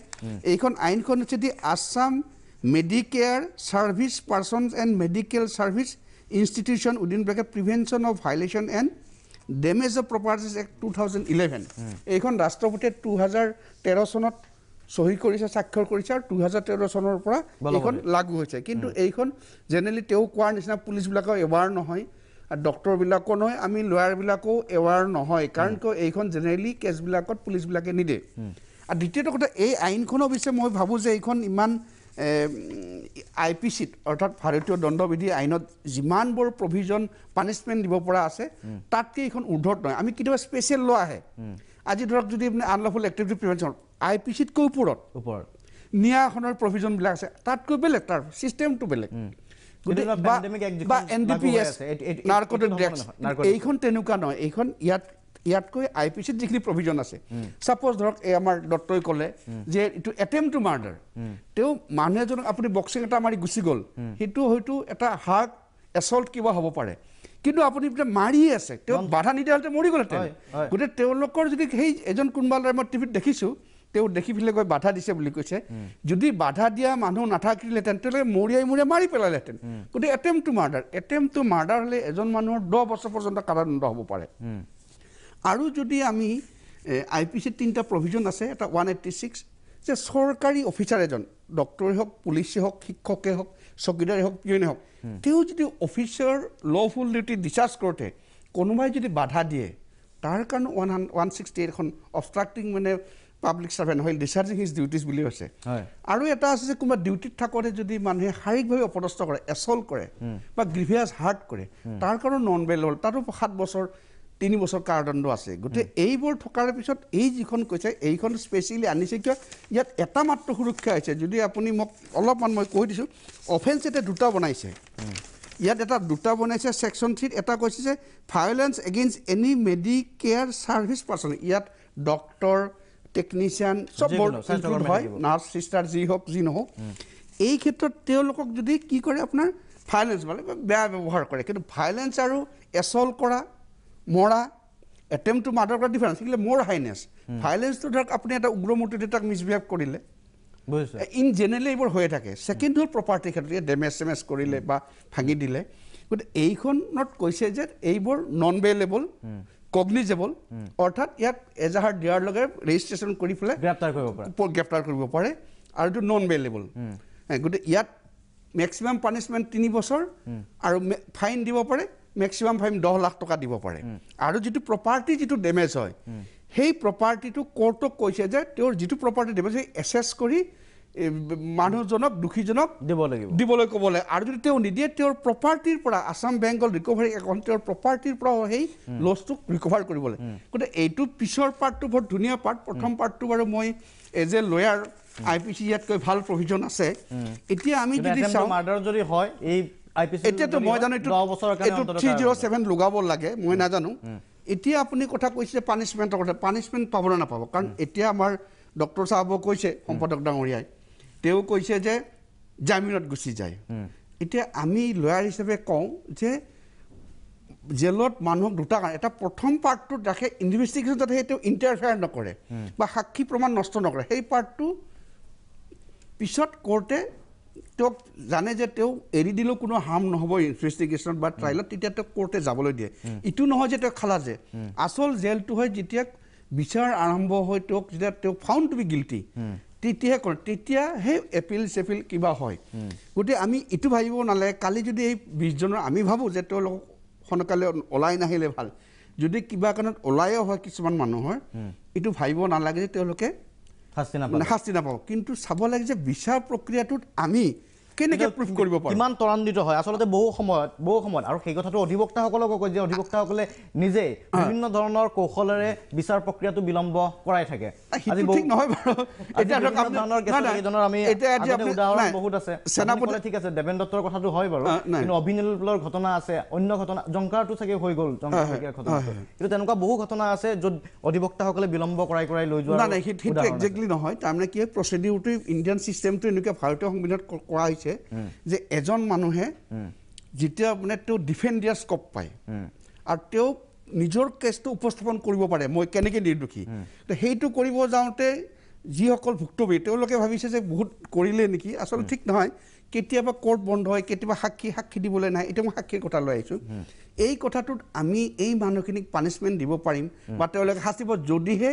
এইখন আইনখন হৈছে the Assam medicare service persons and medical service institution within bracket prevention of violation and damage of properties act 2011। এইখন ৰাষ্ট্ৰপতিয়ে 2013 চনত চহী কৰিছে, স্বাক্ষৰ কৰিছে, আৰু 2013 চনৰ পৰা এইখন লাগু হৈছে। কিন্তু এইখন জেনেৰেলি তেওঁ কোৱাৰ নিচিনা পুলিচবিলাকেও এৱাৰ নহয়, আৰু ডক্টৰবিলাকো নহয়, আমি লয়াৰবিলাকো এৱাৰ নহয়, কাৰণ কিয় এইখন জেনেৰেলি কেছবিলাকত পুলিচবিলাকে নিদিয়ে। আৰু দ্বিতীয়টো কথা, এই আইনখন অৱশ্যে মই ভাবোঁ যে এইখন ইমান IPCত অৰ্থাৎ ভাৰতীয় দণ্ডবিধি আইনত যিমানবোৰ প্ৰভিজন পানিছমেণ্ট দিব পৰা আছে, তাতকৈ এইখন উৰ্ধত নহয়। আমি কেতিয়াবা স্পেচিয়েল ল আহে, আজি ধৰক যদি আপুনি আনলফুল এক্টিভিটি প্ৰিভেনশ্যন IPCতকৈ ওপৰত ন্যায়াসনৰ প্ৰভিজনবিলাক আছে, তাতকৈ বেলেগ, তাৰ ছিষ্টেমটো বেলেগ। বা NDPS নাৰ্কটিক ড্ৰাগছ এইখন তেনেকুৱা নহয় এইখন ইয়াতকৈ IPCত যিখিনি প্ৰভিজন আছে সাপোজ ধৰক এই আমাৰ ডক্টৰে ক'লে যে ইটো এটেম্প টু মাৰ্ডাৰ তেও মানুহ এজনক আপুনি বক্সিং এটা মাৰি গুচি গ'ল সেইটো হয়তো এটা হাৰ্ট এছল্ট কিবা হ'ব পাৰে কিন্তু আপুনি মাৰি আছে তেও বাধা নিদিয়াতে মৰি গ'লহেঁতেন গতিকে তেওঁলোকৰ যদি সেই এজন কোনোবা ল'ৰাই মই টিভিত দেখিছোঁ তেও দেখি পেলাই গৈ বাধা দিছে বুলি কৈছে যদি বাধা দিয়া মানুহ নাথাকিলেহেঁতেন তেওঁলোকে মৰিয়াই মাৰি পেলালেহেঁতেন গতিকে এটেম্প টু মাৰ্ডাৰ হ'লে এজন মানুহৰ 10 বছৰ পৰ্যন্ত কাৰাদণ্ড হ'ব পাৰে আৰু যদি আমি IPCত 3টা প্ৰভিজন আছে এটা 186 যে চৰকাৰী অফিচাৰ এজন ডক্টৰে হওক পুলিচে হওক শিক্ষকে হওক চকীদাৰে হওক পিয়নে হওক তেও যদি অফিচাৰ লফুল ডিউটি ডিচাৰ্জ কৰোঁতে কোনোবাই যদি বাধা দিয়ে তাৰ কাৰণে 168 এখন অবষ্ট্ৰাক্টিং মানে পাব্লিক সাৰ্ভেণ্ট হয় ডিচাৰ্জিং হিজ ডিউটিজ বুলি আছে আৰু এটা আছে যে কোনোবা ডিউটিত থাকোঁতে যদি মানুহে শাৰীৰিকভাৱে অপদস্থ কৰে এছল্ট কৰে বা গ্ৰিভিয়াছ হাৰ্ট কৰে তাৰ কাৰণে নন বেল হ'ল তাতো 7 বছৰ 3 বছৰ কাৰাদণ্ড আছে গতিকে এইবোৰ থকাৰ পিছত এই যিখন কৈছে এইখন স্পেচিয়েলি আনিছে কিয় ইয়াত এটা মাত্ৰ সুৰক্ষা হৈছে যদি আপুনি মোক অলপমান মই কৈ দিছোঁ অফেন্স এটা দুটা বনাইছে ইয়াত এটা দুটা বনাইছে সেকশন 3 এটা কৈছে যে violence against any medicare service person ইয়াত ডক্টৰ টেকনিচিয়ান সব হয় নাৰ্ছ সিস্টাৰ যি হওক যি নহওক এই ক্ষেত্ৰত তেওঁলোকক যদি কি কৰে আপোনাৰ ভায়োলেন্স মানে বেয়া ব্যৱহাৰ কৰে কিন্তু ভায়োলেন্স আৰু এছল্ট কৰা মৰা এটেম্প টু মাৰ্ডাৰ কৰা ডিফাৰেন্স কিন্তু মোৰ হাইনেছ ভায়োলেন্সটো ধৰক আপুনি এটা উগ্ৰমূৰ্তিত তাক মিছবিহেভ কৰিলে ইন জেনেৰেলি এইবোৰ হৈয়ে থাকে ছেকেণ্ড হ'ল প্ৰপাৰ্টিৰ ক্ষেত্ৰত ডেমেজ চেমেজ কৰিলে বা ভাঙি দিলে গতিকে এইখনত কৈছে যে এইবোৰ নন বেলেবল কগনিজেবল অৰ্থাৎ ইয়াক এজাহাৰ দিয়াৰ লগে ৰেজিষ্ট্ৰেশ্যন কৰি পেলাই গ্ৰেপ্তাৰ কৰিব পাৰে আৰু এইটো নন বেলেবল গতিকে ইয়াত মেক্সিমাম পানিছমেণ্ট 3 বছৰ আৰু ফাইন দিব পাৰে মেক্সিমাম ফাইন 10 লাখ টকা দিব পাৰে আৰু যিটো প্ৰপাৰ্টি যিটো ডেমেজ হয় সেই প্ৰপাৰ্টিটো কোৰ্টক কৈছে যে তেওঁৰ যিটো প্ৰপাৰ্টি ডেমেজ হয় এছেছ কৰি মানুহজনক দুখীজনক দিবলৈ ক'বলৈ আৰু যদি তেওঁ নিদিয়ে তেওঁৰ প্ৰপাৰ্টিৰ পৰা আসাম বেংকৰ ৰিকভাৰী একাউণ্ট তেওঁৰ প্ৰপাৰ্টিৰ পৰা সেই লছটোক ৰিকভাৰ কৰিবলৈ গতিকে এইটো পিছৰ পাৰ্টটো বৰ ধুনীয়া পাৰ্ট প্ৰথম পাৰ্টটো বাৰু মই এজ এ লয়াৰ IPC ইয়াতকৈ ভাল প্ৰভিজন আছে এতিয়া আমি যদি চাওঁ মাৰ্ডাৰ যদি হয় এই IPC এতিয়াতো মই জানো এইটো 307 লগাব লাগে মই নাজানো এতিয়া আপুনি কথা কৈছে পানিছমেণ্টৰ কথা পানিছমেণ্ট পাব না নাপাব কাৰণ এতিয়া আমাৰ ডক্টৰ সাহেব কৈছে সম্পাদক ডাঙৰীয়াই তেওঁ কৈছে যে জামিনত গুচি যায় এতিয়া আমি লয়াৰ হিচাপে কওঁ যে জেলত মানুহক দুটা কাৰণ এটা প্ৰথম পাৰ্টটোত ৰাখে ইনভেষ্টিগেশ্যন যাতে সেইটো ইণ্টাৰফেয়াৰ নকৰে বা সাক্ষী প্ৰমাণ নষ্ট নকৰে সেই পাৰ্টটো পিছত কোৰ্টে তেওঁক জানে যে তেওঁ এৰি দিলেও কোনো হাৰ্ম নহ'ব ইনভেষ্টিগেশ্যনত বা ট্ৰাইলত তেতিয়া তেওঁক কোৰ্টে যাবলৈ দিয়ে ইটো নহয় যে তেওঁ খালা যে আচল জেলটো হয় যেতিয়া বিচাৰ আৰম্ভ হয় তেওঁক যেতিয়া তেওঁ ফাউণ্ড টু বি গিল্টি তেতিয়াহে কৰে তেতিয়াহে এপিল চেপিল কিবা হয় গতিকে আমি ইটো ভাবিব নালাগে কালি যদি এই 20 জনৰ আমি ভাবোঁ যে তেওঁলোকক সোনকালে ওলাই নাহিলে ভাল যদি কিবা কাৰণত ওলায়ো হয় কিছুমান মানুহৰ এইটো ভাবিব নালাগে যে তেওঁলোকে শাস্তি নাপাব কিন্তু চাব লাগে যে বিচাৰ প্ৰক্ৰিয়াটোত আমি কেনেকৈ প্ৰুফ কৰিব পাৰোঁ কিমান ত্বৰান্বিত হয় আচলতে বহু সময়ত আৰু সেই কথাটো অধিবক্তাসকলক কয় যে অধিবক্তাসকলে নিজে বিভিন্ন ধৰণৰ কৌশলেৰে বিচাৰ প্ৰক্ৰিয়াটো বিলম্ব কৰাই থাকে আজি ঠিক নহয় বাৰু এতিয়া উদাহৰণ বহুত আছে সেনাপতি ঠিক আছে দেৱেন দত্তৰ কথাটো হয় বাৰু কিন্তু অভিনীলৰ ঘটনা আছে অন্য ঘটনা জংকাৰটো চাগে হৈ গ'ল জংকাৰৰ ঘটনা কিন্তু তেনেকুৱা বহু ঘটনা আছে য'ত অধিবক্তাসকলে বিলম্ব কৰাই লৈ যোৱা নাই সেইটো একজেক্টলি নহয় তাৰমানে কি প্ৰচিডিউৰটো ইণ্ডিয়ান চিষ্টেমটো এনেকুৱা ভাৰতীয় সংবিধানত কৰা হৈছে যে এজন মানুহে যেতিয়া মানে তেওঁ ডিফেণ্ড দিয়াৰ স্কপ পায় আৰু তেওঁ নিজৰ কেছটো উপস্থাপন কৰিব পাৰে মই কেনেকৈ নিৰ্দোষী তো সেইটো কৰিব যাওঁতে যিসকল ভুক্তভোগী তেওঁলোকে ভাবিছে যে বহুত কৰিলে নেকি আচলতে ঠিক নহয় কেতিয়াবা কোৰ্ট বন্ধ হয় কেতিয়াবা সাক্ষী দিবলৈ নাই এতিয়া মই সাক্ষীৰ কথা লৈ আহিছোঁ এই কথাটোত আমি এই মানুহখিনিক পানিছমেণ্ট দিব পাৰিম বা তেওঁলোকে শাস্তি পাব যদিহে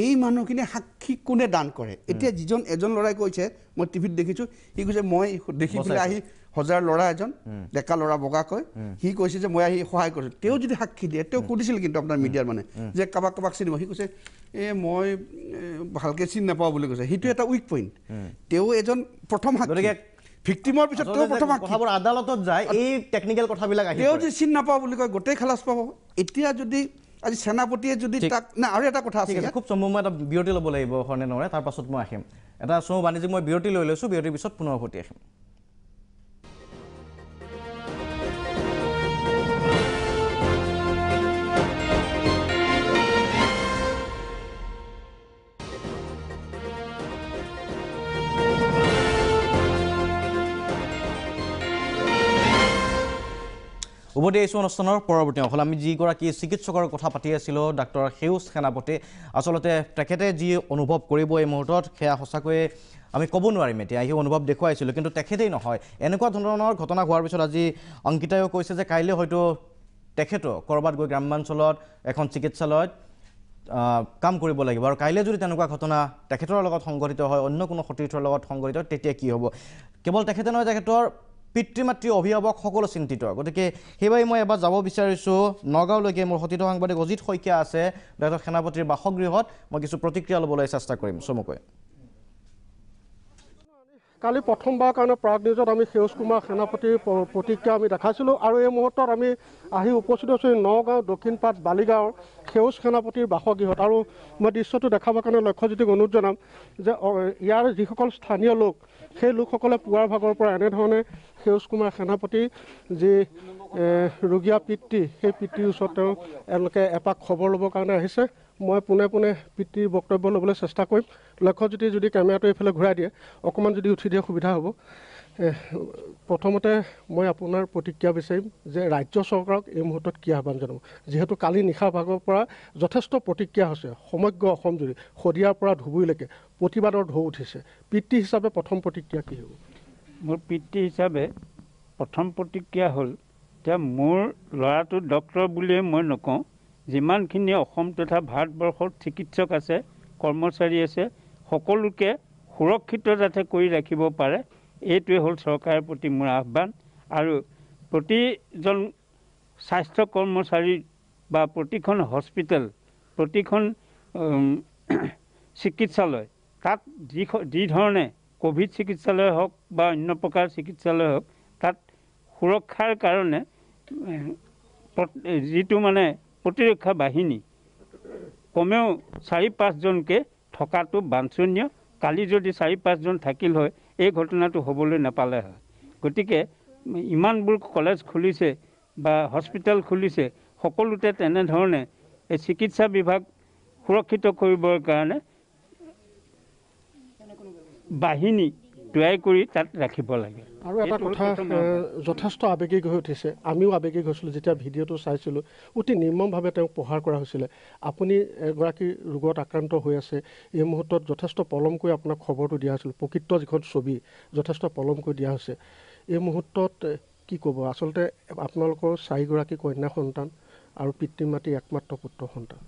এই মানুহখিনি সাক্ষী কোনে দান কৰে এতিয়া যিজন এজন ল'ৰাই কৈছে মই টিভিত দেখিছোঁ সি কৈছে মই দেখি পেলাই আহি হজাৰ ল'ৰা এজন ডেকা ল'ৰা বগাকৈ সি কৈছে যে মই আহি সহায় কৰিছোঁ তেওঁ যদি সাক্ষী দিয়ে তেওঁ সুধিছিল কিন্তু আপোনাৰ মিডিয়াৰ মানে যে কাৰোবাক চিনিব সি কৈছে মই ভালকৈ চিনি নাপাওঁ বুলি কৈছে সেইটো এটা উইক পইণ্ট তেওঁ এজন প্ৰথম সাক্ষী ভিক্টিমৰ পিছত তেওঁ প্ৰথম কথাবোৰ আদালতত যায় এই টেকনিকেল কথাবিলাক আহি তেওঁ যদি চিনি নাপাওঁ বুলি কয় গোটেই খালাচ পাব এতিয়া যদি আজি সেনাপতিয়ে যদি তাক না আৰু এটা কথা আছে খুব চমু মই এটা বিৰতি ল'ব লাগিব হৰণে নৰে তাৰ পাছত মই আহিম এটা চমু বাণিজ্যিক মই বিৰতি লৈ লৈছোঁ বিৰতিৰ পিছত পুনৰ উভতি আহিম উভতি আহিছোঁ অনুষ্ঠানৰ পৰৱৰ্তী অংশত আমি যিগৰাকী চিকিৎসকৰ কথা পাতি আছিলোঁ ডাক্তৰ সেউজ সেনাপতি আচলতে তেখেতে যি অনুভৱ কৰিব এই মুহূৰ্তত সেয়া সঁচাকৈয়ে আমি ক'ব নোৱাৰিম এতিয়া সেই অনুভৱ দেখুৱাইছিলোঁ কিন্তু তেখেতেই নহয় এনেকুৱা ধৰণৰ ঘটনা হোৱাৰ পিছত আজি অংকিতায়ো কৈছে যে কাইলৈ হয়তো তেখেতো ক'ৰবাত গৈ গ্ৰাম্যাঞ্চলত এখন চিকিৎসালয়ত কাম কৰিব লাগিব আৰু কাইলৈ যদি তেনেকুৱা ঘটনা তেখেতৰ লগত সংঘটিত হয় অন্য কোনো সতীৰ্থৰ লগত সংঘটিত হয় তেতিয়া কি হ'ব কেৱল তেখেতে নহয় তেখেতৰ পিতৃ মাতৃ অভিভাৱক সকলো চিন্তিত গতিকে সেইবাবে মই এবাৰ যাব বিচাৰিছোঁ নগাঁওলৈকে মোৰ সতীৰ্থ সাংবাদিক অজিত শইকীয়া আছে ডাক্তৰ সেনাপতিৰ বাসগৃহত মই কিছু প্ৰতিক্ৰিয়া ল'বলৈ চেষ্টা কৰিম চমুকৈ কালি প্ৰথমবাৰৰ কাৰণে প্ৰাগ নিউজত আমি সেউজ কুমাৰ সেনাপতিৰ প্ৰতিক্ৰিয়া আমি দেখাইছিলোঁ আৰু এই মুহূৰ্তত আমি আহি উপস্থিত হৈছোঁ নগাঁও দক্ষিণপাট বালিগাঁৱৰ সেউজ সেনাপতিৰ বাসগৃহত আৰু মই দৃশ্যটো দেখাবৰ কাৰণে লক্ষ্যজ্যোতিক অনুৰোধ জনাম যে ইয়াৰ যিসকল স্থানীয় লোক সেই লোকসকলে পুৱাৰ ভাগৰ পৰা এনেধৰণে সেউজ কুমাৰ সেনাপতি যি ৰোগীয়া পিতৃ সেই পিতৃৰ ওচৰত এওঁলোকে এপাক খবৰ ল'বৰ কাৰণে আহিছে মই পোনে পোনে পিতৃৰ বক্তব্য ল'বলৈ চেষ্টা কৰিম লক্ষ্যজ্যোতি যদি কেমেৰাটো এইফালে ঘূৰাই দিয়ে অকণমান যদি উঠি দিয়ে সুবিধা হ'ব প্ৰথমতে মই আপোনাৰ প্ৰতিক্ৰিয়া বিচাৰিম যে ৰাজ্য চৰকাৰক এই মুহূৰ্তত কি আহ্বান জনাব যিহেতু কালি নিশাৰ ভাগৰ পৰা যথেষ্ট প্ৰতিক্ৰিয়া হৈছে সমগ্ৰ অসম জুৰি শদিয়াৰ পৰা ধুবুৰীলৈকে প্ৰতিবাদৰ ঢৌ উঠিছে পিতৃ হিচাপে প্ৰথম প্ৰতিক্ৰিয়া কি হ'ব মোৰ পিতৃ হিচাপে প্ৰথম প্ৰতিক্ৰিয়া হ'ল যে মোৰ ল'ৰাটো ডক্টৰ বুলিয়ে মই নকওঁ যিমানখিনি অসম তথা ভাৰতবৰ্ষত চিকিৎসক আছে কৰ্মচাৰী আছে সকলোকে সুৰক্ষিত যাতে কৰি ৰাখিব পাৰে এইটোৱে হ'ল চৰকাৰৰ প্ৰতি মোৰ আহ্বান আৰু প্ৰতিজন স্বাস্থ্য কৰ্মচাৰী বা প্ৰতিখন হস্পিটেল প্ৰতিখন চিকিৎসালয় তাত যি ধৰণে কোভিড চিকিৎসালয় হওক বা অন্য প্ৰকাৰ চিকিৎসালয় হওক তাত সুৰক্ষাৰ কাৰণে যিটো মানে প্ৰতিৰক্ষা বাহিনী কমেও 4-5জনকৈ থকাটো বাঞ্ছনীয় কালি যদি 4-5জন থাকিল হয় এই ঘটনাটো হ'বলৈ নাপালে হয় গতিকে ইমানবোৰ কলেজ খুলিছে বা হস্পিটেল খুলিছে সকলোতে তেনেধৰণে এই চিকিৎসা বিভাগ সুৰক্ষিত কৰিবৰ কাৰণে বাহিনী তৈয়াৰ কৰি তাত ৰাখিব লাগে আৰু এটা কথা যথেষ্ট আৱেগিক হৈ উঠিছে আমিও আৱেগিক হৈছিলোঁ যেতিয়া ভিডিঅ'টো চাইছিলোঁ অতি নিৰ্মমভাৱে তেওঁক প্ৰহাৰ কৰা হৈছিলে আপুনি এগৰাকী ৰোগত আক্ৰান্ত হৈ আছে এই মুহূৰ্তত যথেষ্ট পলমকৈ আপোনাক খবৰটো দিয়া হৈছিল প্ৰকৃত যিখন ছবি যথেষ্ট পলমকৈ দিয়া হৈছে এই মুহূৰ্তত কি ক'ব আচলতে আপোনালোকৰ 4গৰাকী কন্যা সন্তান আৰু পিতৃ মাতৃ একমাত্ৰ পুত্ৰ সন্তান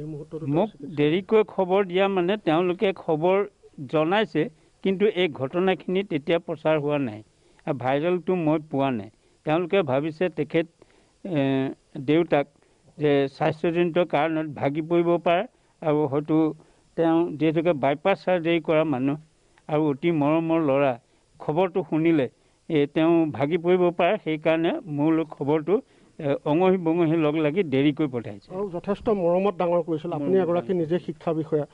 এই মুহূৰ্তত মোক দেৰিকৈ খবৰ দিয়া মানে তেওঁলোকে খবৰ জনাইছে কিন্তু এই ঘটনাখিনি তেতিয়া প্ৰচাৰ হোৱা নাই আৰু ভাইৰেলটো মই পোৱা নাই তেওঁলোকে ভাবিছে তেখেত দেউতাক যে স্বাস্থ্যজনিত কাৰণত ভাগি পৰিব পাৰে আৰু হয়তো তেওঁ যিহেতুকে বাইপাছ চাৰ্জাৰী কৰা মানুহ আৰু অতি মৰমৰ ল'ৰা খবৰটো শুনিলে তেওঁ ভাগি পৰিব পাৰে সেইকাৰণে মোলৈ খবৰটো অঙহী বঙহী লগ লাগি দেৰিকৈ পঠাইছে আৰু যথেষ্ট মৰমত ডাঙৰ কৰিছিল আপুনি এগৰাকী নিজে শিক্ষা বিষয়া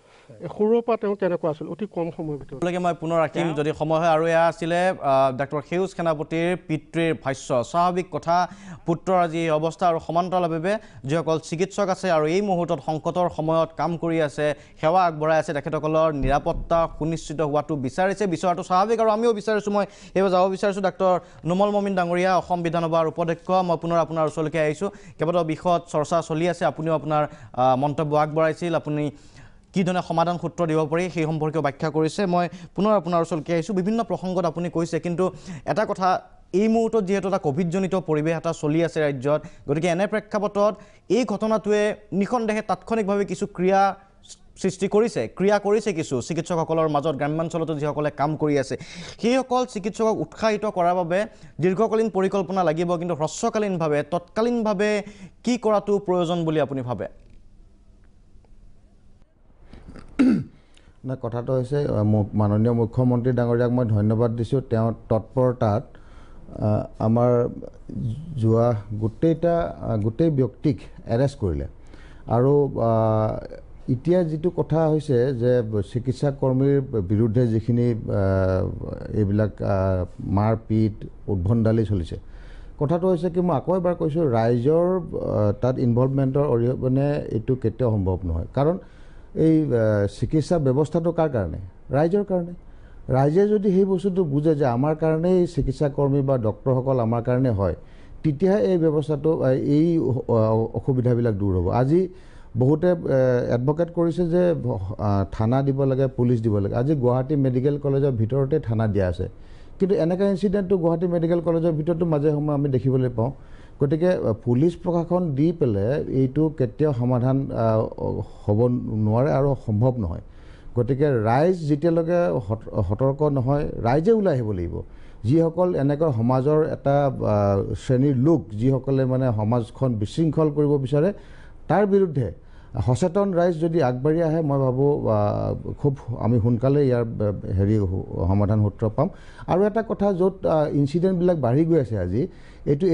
সৰুৰ পৰা তেওঁ কেনেকুৱা আছিল অতি কম সময়ৰ ভিতৰত মই পুনৰ ৰাখিম যদি সময় হয় আৰু এয়া আছিলে ডাক্তৰ সেউজ সেনাপতিৰ পিতৃৰ ভাষ্য স্বাভাৱিক কথা পুত্ৰৰ আজি অৱস্থা আৰু সমান্তৰালভাৱে যিসকল চিকিৎসক আছে আৰু এই মুহূৰ্তত সংকটৰ সময়ত কাম কৰি আছে সেৱা আগবঢ়াই আছে তেখেতসকলৰ নিৰাপত্তা সুনিশ্চিত হোৱাটো বিচাৰিছে বিচৰাটো স্বাভাৱিক আৰু আমিও বিচাৰিছোঁ মই এইবাৰ যাব বিচাৰিছোঁ ডাক্তৰ নুমল মমিন ডাঙৰীয়া অসম বিধানসভাৰ উপাধ্যক্ষ মই পুনৰ আপোনাৰ ওচৰলৈকে আহিছোঁ কেইবাটাও বিষয়ত চৰ্চা চলি আছে আপুনিও আপোনাৰ মন্তব্য আগবঢ়াইছিল আপুনি কি ধৰণে সমাধান সূত্ৰ দিব পাৰি সেই সম্পৰ্কে ব্যাখ্যা কৰিছে মই পুনৰ আপোনাৰ ওচৰলৈকে আহিছোঁ বিভিন্ন প্ৰসংগত আপুনি কৈছে কিন্তু এটা কথা এই মুহূৰ্তত যিহেতু এটা কোভিডজনিত পৰিৱেশ এটা চলি আছে ৰাজ্যত গতিকে এনে প্ৰেক্ষাপটত এই ঘটনাটোৱে নিঃসন্দেহে তাৎক্ষণিকভাৱে কিছু ক্ৰিয়া কৰিছে কিছু চিকিৎসকসকলৰ মাজত গ্ৰাম্যাঞ্চলতো যিসকলে কাম কৰি আছে সেইসকল চিকিৎসকক উৎসাহিত কৰাৰ বাবে দীৰ্ঘকালীন পৰিকল্পনা লাগিব কিন্তু হ্ৰস্বকালীনভাৱে তৎকালীনভাৱে কি কৰাটো প্ৰয়োজন বুলি আপুনি ভাবে না কথাটো হৈছে মাননীয় মুখ্যমন্ত্ৰী ডাঙৰীয়াক মই ধন্যবাদ দিছোঁ তেওঁ তৎপৰতাত আমাৰ যোৱা গোটেই ব্যক্তিক এৰেষ্ট কৰিলে আৰু এতিয়া যিটো কথা হৈছে যে চিকিৎসা কৰ্মীৰ বিৰুদ্ধে যিখিনি এইবিলাক মাৰপিট উদ্ভণ্ডালি চলিছে কথাটো হৈছে কি মই আকৌ এবাৰ কৈছোঁ ৰাইজৰ তাত ইনভলভমেণ্টৰ অৰিহণে এইটো কেতিয়াও সম্ভৱ নহয় কাৰণ এই চিকিৎসা ব্যৱস্থাটো কাৰ কাৰণে ৰাইজৰ কাৰণে ৰাইজে যদি সেই বস্তুটো বুজে যে আমাৰ কাৰণেই চিকিৎসা কৰ্মী বা ডক্টৰসকল আমাৰ কাৰণে হয় তেতিয়াহে এই ব্যৱস্থাটো এই অসুবিধাবিলাক দূৰ হ'ব আজি বহুতে এডভকেট কৰিছে যে থানা দিব লাগে পুলিচ দিব লাগে আজি গুৱাহাটী মেডিকেল কলেজৰ ভিতৰতে থানা দিয়া আছে কিন্তু এনেকুৱা ইনচিডেণ্টটো গুৱাহাটী মেডিকেল কলেজৰ ভিতৰতো মাজে সময়ে আমি দেখিবলৈ পাওঁ গতিকে পুলিচ প্ৰশাসন দি পেলাই এইটো কেতিয়াও সমাধান হ'ব নোৱাৰে আৰু সম্ভৱ নহয় গতিকে ৰাইজ যেতিয়ালৈকে সতৰ্ক নহয় ৰাইজে ওলাই আহিব লাগিব যিসকল এনেকুৱা সমাজৰ এটা শ্ৰেণীৰ লোক যিসকলে মানে সমাজখন বিশৃংখল কৰিব বিচাৰে তাৰ বিৰুদ্ধে সচেতন ৰাইজ যদি আগবাঢ়ি আহে মই ভাবোঁ খুব আমি সোনকালে ইয়াৰ সমাধান সূত্ৰ পাম আৰু এটা কথা য'ত ইনচিডেণ্টবিলাক বাঢ়ি গৈ আছে আজি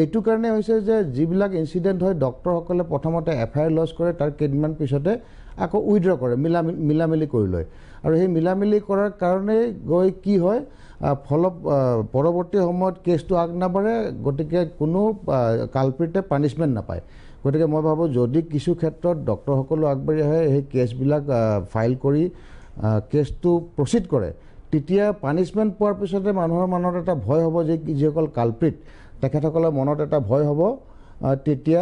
এইটো কাৰণে হৈছে যে যিবিলাক ইনচিডেণ্ট হয় ডক্টৰসকলে প্ৰথমতে FIR লজ কৰে তাৰ কেইদিনমান পিছতে আকৌ উইড্ৰ কৰে মিলামিলি কৰি লয় আৰু সেই মিলামিলি কৰাৰ কাৰণে গৈ কি হয় ফলত পৰৱৰ্তী সময়ত কেছটো আগ নাবাঢ়ে গতিকে কোনো কালপ্ৰিটে পানিছমেণ্ট নাপায় গতিকে মই ভাবোঁ যদি কিছু ক্ষেত্ৰত ডক্টৰসকলো আগবাঢ়ি আহে সেই কেছবিলাক ফাইল কৰি কেছটো প্ৰচিড কৰে তেতিয়া পানিছমেণ্ট পোৱাৰ পিছতে মানুহৰ মনত এটা ভয় হ'ব যে যিসকল কালপ্ৰিট তেখেতসকলৰ মনত এটা ভয় হ'ব তেতিয়া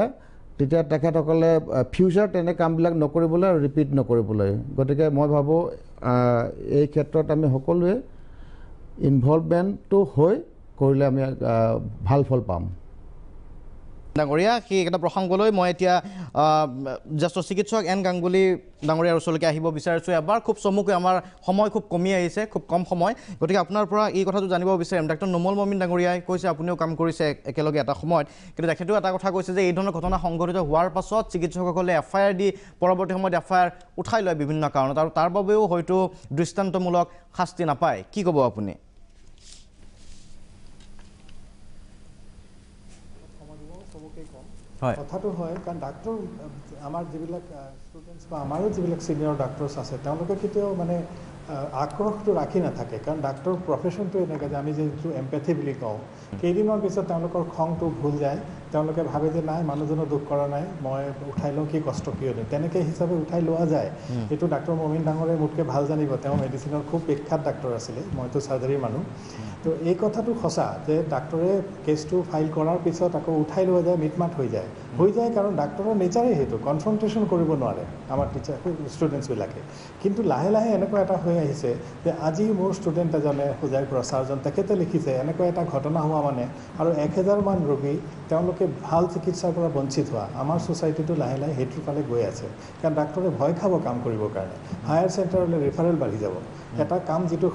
তেখেতসকলে ফিউচাৰ তেনে কামবিলাক নকৰিবলৈ আৰু ৰিপিট নকৰিবলৈ গতিকে মই ভাবোঁ এই ক্ষেত্ৰত আমি সকলোৱে ইনভলভমেণ্টটো হৈ কৰিলে আমি ভাল ফল পাম ডাঙৰীয়া সেই এটা প্ৰসংগলৈ মই এতিয়া জ্যেষ্ঠ চিকিৎসক এন গাংগুলী ডাঙৰীয়াৰ ওচৰলৈকে আহিব বিচাৰিছোঁ এবাৰ খুব চমুকৈ আমাৰ সময় খুব কমি আহিছে খুব কম সময় গতিকে আপোনাৰ পৰা এই কথাটো জানিব বিচাৰিম ডাক্তৰ নোমল মমিন ডাঙৰীয়াই কৈছে আপুনিও কাম কৰিছে একেলগে এটা সময়ত কিন্তু তেখেতেও এটা কথা কৈছে যে এই ধৰণৰ ঘটনা সংঘটিত হোৱাৰ পাছত চিকিৎসকসকলে FIR দি পৰৱৰ্তী সময়ত FIR উঠাই লয় বিভিন্ন কাৰণত আৰু তাৰ বাবেও হয়তো দৃষ্টান্তমূলক শাস্তি নাপায় কি ক'ব আপুনি কথাটো হয় কাৰণ ডাক্তৰ আমাৰ যিবিলাক ষ্টুডেণ্টছ বা আমাৰো যিবিলাক ছিনিয়ৰ ডাক্তৰছ আছে তেওঁলোকে কেতিয়াও মানে আক্ৰোশটো ৰাখি নাথাকে কাৰণ ডাক্তৰ প্ৰফেশ্যনটো এনেকৈ যে আমি যিটো এম্পেথি বুলি কওঁ কেইদিনমান পিছত তেওঁলোকৰ খংটো ভুল যায় তেওঁলোকে ভাবে যে নাই মানুহজনৰ দুখ কৰা নাই মই উঠাই লওঁ কি কষ্ট কিয় দিম তেনেকৈ হিচাপে উঠাই লোৱা যায় এইটো ডাক্তৰ মমিন ডাঙৰে মোতকৈ ভাল জানিব তেওঁ মেডিচিনৰ খুব বিখ্যাত ডাক্তৰ আছিলে মইতো চাৰ্জাৰীৰ মানুহ তো এই কথাটো সঁচা যে ডাক্তৰে কেছটো ফাইল কৰাৰ পিছত আকৌ উঠাই লোৱা যায় মিটমাট হৈ যায় কাৰণ ডাক্তৰৰ নেচাৰেই সেইটো কনফ্ৰণ্টেশ্যন কৰিব নোৱাৰে আমাৰ টিচাৰ ষ্টুডেণ্টছবিলাকে কিন্তু লাহে লাহে এনেকুৱা এটা হৈ আহিছে যে আজি মোৰ ষ্টুডেণ্ট এজনে হোজাইৰ পৰা ছাৰজন তেখেতে লিখিছে এনেকুৱা এটা ঘটনা হোৱা মানে আৰু 1000মান ৰোগী তেওঁলোকে ভাল চিকিৎসাৰ পৰা বঞ্চিত হোৱা আমাৰ ছ'চাইটিটো লাহে লাহে সেইটোৰ ফালে গৈ আছে কাৰণ ডাক্তৰে ভয় খাব কাম কৰিবৰ কাৰণে হায়াৰ চেণ্টাৰলৈ ৰেফাৰেল বাঢ়ি যাব এটা কাম যিটো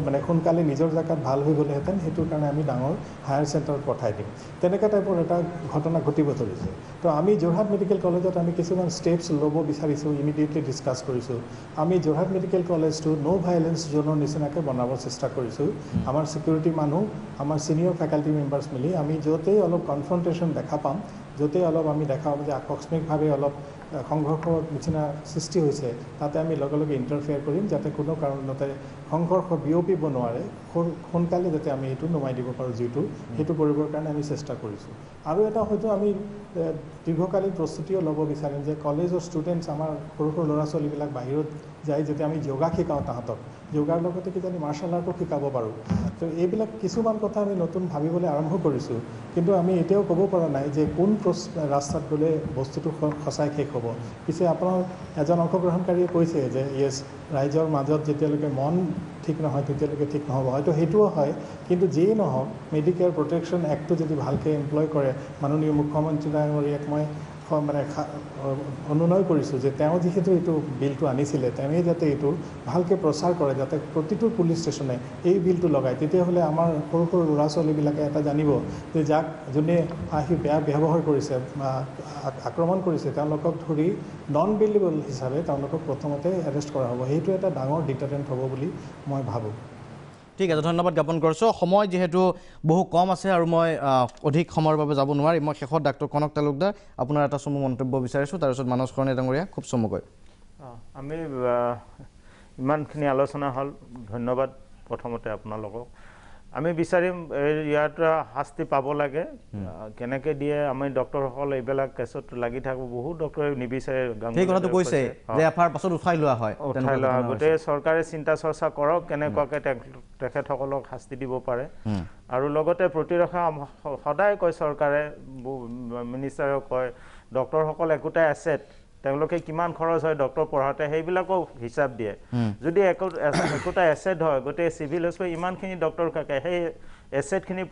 মানে সোনকালে নিজৰ জেগাত ভাল হৈ গ'লেহেঁতেন সেইটোৰ কাৰণে আমি ডাঙৰ হায়াৰ চেণ্টাৰত পঠাই দিম তেনেকুৱা টাইপৰ এটা ঘটনা ঘটিব ধৰিছে তো আমি যোৰহাট মেডিকেল কলেজত আমি কিছুমান ষ্টেপছ ল'ব বিচাৰিছোঁ ইমিডিয়েটলি ডিছকাছ কৰিছোঁ আমি যোৰহাট মেডিকেল কলেজটো ন' ভাইলেঞ্চ জ'নৰ নিচিনাকৈ বনাব চেষ্টা কৰিছোঁ আমাৰ ছিকিউৰিটি মানুহ আমাৰ ছিনিয়ৰ ফেকাল্টি মেম্বাৰ্ছ মিলি আমি য'তেই অলপ কনফ্ৰণ্টেশ্যন দেখা পাম য'তেই অলপ আমি দেখা পাম যে আকস্মিকভাৱে অলপ সংঘৰ্ষৰ নিচিনা সৃষ্টি হৈছে তাতে আমি লগে লগে ইণ্টাৰফেয়াৰ কৰিম যাতে কোনো কাৰণতে সংঘৰ্ষ বিয়পিব নোৱাৰে সোনকালে যাতে আমি এইটো নমাই দিব পাৰোঁ যিটো সেইটো কৰিবৰ কাৰণে আমি চেষ্টা কৰিছোঁ আৰু এটা হয়তো আমি দীৰ্ঘকালীন প্ৰস্তুতিও ল'ব বিচাৰিম যে কলেজৰ ষ্টুডেণ্টছ আমাৰ সৰু সৰু ল'ৰা ছোৱালীবিলাক বাহিৰত যায় যেতিয়া আমি যোগা শিকাওঁ তাহাঁতক যোগাৰ লগতে কিজানি মাৰ্চেল আৰ্টো শিকাব পাৰোঁ তো এইবিলাক কিছুমান কথা আমি নতুন ভাবিবলৈ আৰম্ভ কৰিছোঁ কিন্তু আমি এতিয়াও ক'ব পৰা নাই যে কোন ৰাস্তাত গ'লে বস্তুটো সঁচাই শেষ হ'ব পিছে আপোনাৰ এজন অংশগ্ৰহণকাৰীয়ে কৈছে যে য়েছ ৰাইজৰ মাজত যেতিয়ালৈকে মন ঠিক নহয় তেতিয়ালৈকে ঠিক নহ'ব হয়তো সেইটোও হয় কিন্তু যিয়েই নহওক মেডিকেল প্ৰটেকশ্যন এক্টটো যদি ভালকৈ এমপ্লয় কৰে মাননীয় মুখ্যমন্ত্ৰী ডাঙৰীয়াক মই মানে অনুনয় কৰিছোঁ যে তেওঁ যিহেতু এইটো বিলটো আনিছিলে তেওঁৱেই যাতে এইটো ভালকৈ প্ৰচাৰ কৰে যাতে প্ৰতিটো পুলিচ ষ্টেচনে এই বিলটো লগায় তেতিয়াহ'লে আমাৰ সৰু সৰু ল'ৰা ছোৱালীবিলাকে এটা জানিব যে যাক যোনে আহি বেয়া ব্যৱহাৰ কৰিছে বা আক্ৰমণ কৰিছে তেওঁলোকক ধৰি নন বিলেবল হিচাপে তেওঁলোকক প্ৰথমতে এৰেষ্ট কৰা হ'ব সেইটো এটা ডাঙৰ ডিটাৰেণ্ট হ'ব বুলি মই ভাবোঁ ঠিক আছে ধন্যবাদ জ্ঞাপন কৰিছোঁ সময় যিহেতু বহু কম আছে আৰু মই অধিক সময়ৰ বাবে যাব নোৱাৰিম মই শেষত ডাক্তৰ কনক তালুকদাৰ আপোনাৰ এটা চমু মন্তব্য বিচাৰিছোঁ তাৰপিছত মানস কৰ্ণে ডাঙৰীয়া খুব চমুকৈ আমি ইমানখিনি আলোচনা হ'ল ধন্যবাদ প্ৰথমতে আপোনালোকক আমি বিচাৰিম ইয়াত শাস্তি পাব লাগে কেনেকৈ দিয়ে আমি ডক্টৰসকল এইবিলাক কেছত লাগি থাকোঁ বহুত ডক্টৰে নিবিচাৰে সেই কথাটো কৈছে যে এফআইআৰ পাছত উঠাই লোৱা হয় গোটেই চৰকাৰে চিন্তা চৰ্চা কৰক কেনেকুৱাকৈ তেখেতসকলক শাস্তি দিব পাৰে আৰু লগতে প্ৰতিৰক্ষা সদায় কয় চৰকাৰে মিনিষ্টাৰে কয় ডক্টৰসকল একোটাই এছেট তেওঁলোকে কিমান খৰচ হয় ডক্টৰ পঢ়াওঁতে সেইবিলাকো হিচাপ দিয়ে যদি একোটা এছেট হয় গোটেই চিভিল হস্পিটেল ইমানখিনি ডক্টৰ থাকে সেই এছেটখিনি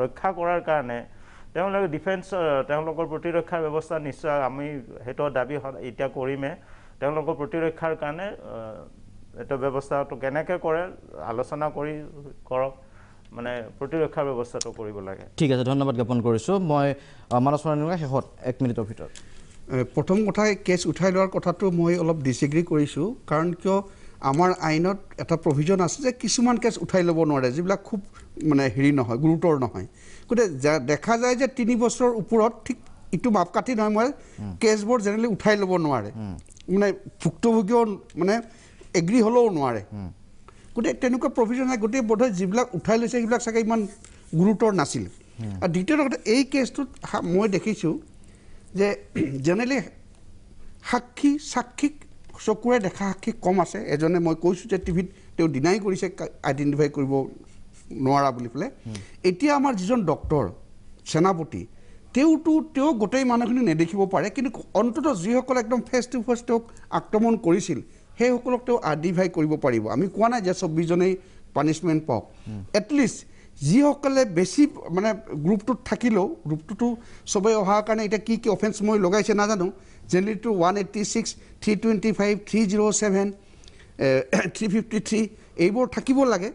ৰক্ষা কৰাৰ কাৰণে তেওঁলোকে ডিফেন্স তেওঁলোকৰ প্ৰতিৰক্ষাৰ ব্যৱস্থা নিশ্চয় আমি সেইটো দাবী এতিয়া কৰিমে তেওঁলোকৰ প্ৰতিৰক্ষাৰ কাৰণে এইটো ব্যৱস্থাটো কেনেকৈ কৰে আলোচনা কৰি কৰক মানে প্ৰতিৰক্ষাৰ ব্যৱস্থাটো কৰিব লাগে ঠিক আছে ধন্যবাদ জ্ঞাপন কৰিছোঁ মই মানস শেষত 1 মিনিটৰ ভিতৰত প্ৰথম কথা কেছ উঠাই লোৱাৰ কথাটো মই অলপ ডিছএগ্ৰী কৰিছোঁ কাৰণ কিয় আমাৰ আইনত এটা প্ৰভিজন আছে যে কিছুমান কেছ উঠাই ল'ব নোৱাৰে যিবিলাক খুব মানে হেৰি নহয় গুৰুতৰ নহয় গতিকে দেখা যায় যে 3 বছৰৰ ওপৰত ঠিক ইটো মাপকাঠি নহয় মই কেছবোৰ জেনেৰেলি উঠাই ল'ব নোৱাৰে মানে ভুক্তভোগীও মানে এগ্ৰী হ'লেও নোৱাৰে গতিকে তেনেকুৱা প্ৰভিজন নাই গোটেই বোধহয় যিবিলাক উঠাই লৈছে সেইবিলাক চাগে ইমান গুৰুতৰ নাছিল আৰু দ্বিতীয় কথা এই কেছটোত মই দেখিছোঁ যে জেনেৰেলি সাক্ষীক চকুৰে দেখা সাক্ষী কম আছে এজনে মই কৈছোঁ যে টিভিত তেওঁ ডিনাই কৰিছে আইডেণ্টিফাই কৰিব নোৱাৰা বুলি পেলাই এতিয়া আমাৰ যিজন ডক্টৰ সেনাপতি তেওঁ গোটেই মানুহখিনি নেদেখিব পাৰে কিন্তু অন্ততঃ যিসকলে একদম ফেচ টু ফেচ তেওঁক আক্ৰমণ কৰিছিল সেইসকলক তেওঁ আইডেণ্টিফাই কৰিব পাৰিব আমি কোৱা নাই যে 24 জনেই পানিছমেণ্ট পাওক এটলিষ্ট যিসকলে বেছি মানে গ্ৰুপটোত থাকিলেও গ্ৰুপটোতো সবেই অহাৰ কাৰণে এতিয়া কি অফেন্স মই লগাইছে নাজানো জেনেৰেলিটো 186 325 307 353 এইবোৰ থাকিব লাগে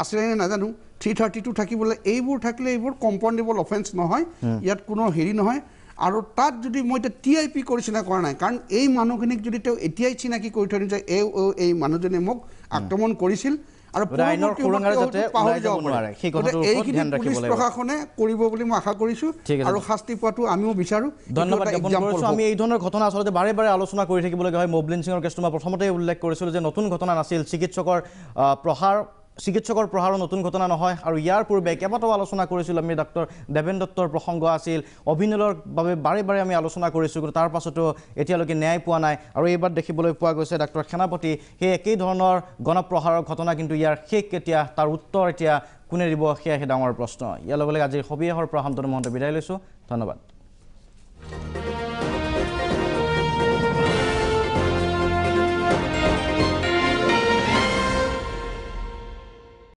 আছিলে নাজানো 332 থাকিব লাগে এইবোৰ থাকিলে এইবোৰ কম্পাউণ্ডেবল অফেন্স নহয় ইয়াত কোনো হেৰি নহয় আৰু তাত যদি মই এতিয়া TIP কৰিছিনা কৰা নাই কাৰণ এই মানুহখিনিক যদি তেওঁ এতিয়াই চিনাকি কৰি থৈ যে এই মানুহজনে মোক আক্ৰমণ কৰিছিল আৰু আইনৰ খুৰঙাৰে যাতে ওলাই যাব নোৱাৰে সেই কথাটো ওপৰত ধ্যান ৰাখিব লাগিব প্ৰশাসনে কৰিব বুলি মই আশা কৰিছোঁ আৰু শাস্তি পোৱাটো আমিও বিচাৰোঁ ধন্যবাদ জ্ঞাপন কৰিছোঁ আমি এই ধৰণৰ ঘটনা আচলতে বাৰে বাৰে আলোচনা কৰি থাকিবলগীয়া হয় মবলিন সিঙৰ কেছটো মই প্ৰথমতে উল্লেখ কৰিছিলোঁ যে নতুন ঘটনা নাছিল চিকিৎসকৰ প্ৰহাৰৰ নতুন ঘটনা নহয় আৰু ইয়াৰ পূৰ্বে কেইবাটাও আলোচনা কৰিছিলোঁ আমি ডক্টৰ দেৱেন দত্তৰ প্ৰসংগ আছিল অভিনয়ৰ বাবে বাৰে বাৰে আমি আলোচনা কৰিছোঁ কিন্তু তাৰ পাছতো এতিয়ালৈকে ন্যায় পোৱা নাই আৰু এইবাৰ দেখিবলৈ পোৱা গৈছে ডক্টৰ সেনাপতি সেই একেই ধৰণৰ গণপ্ৰহাৰৰ ঘটনা কিন্তু ইয়াৰ শেষ কেতিয়া তাৰ উত্তৰ এতিয়া কোনে দিব সেয়াহে ডাঙৰ প্ৰশ্ন ইয়াৰ লগে লগে আজিৰ সবিশেষৰ পৰা শান্তনু মহন্ত বিদায় লৈছোঁ ধন্যবাদ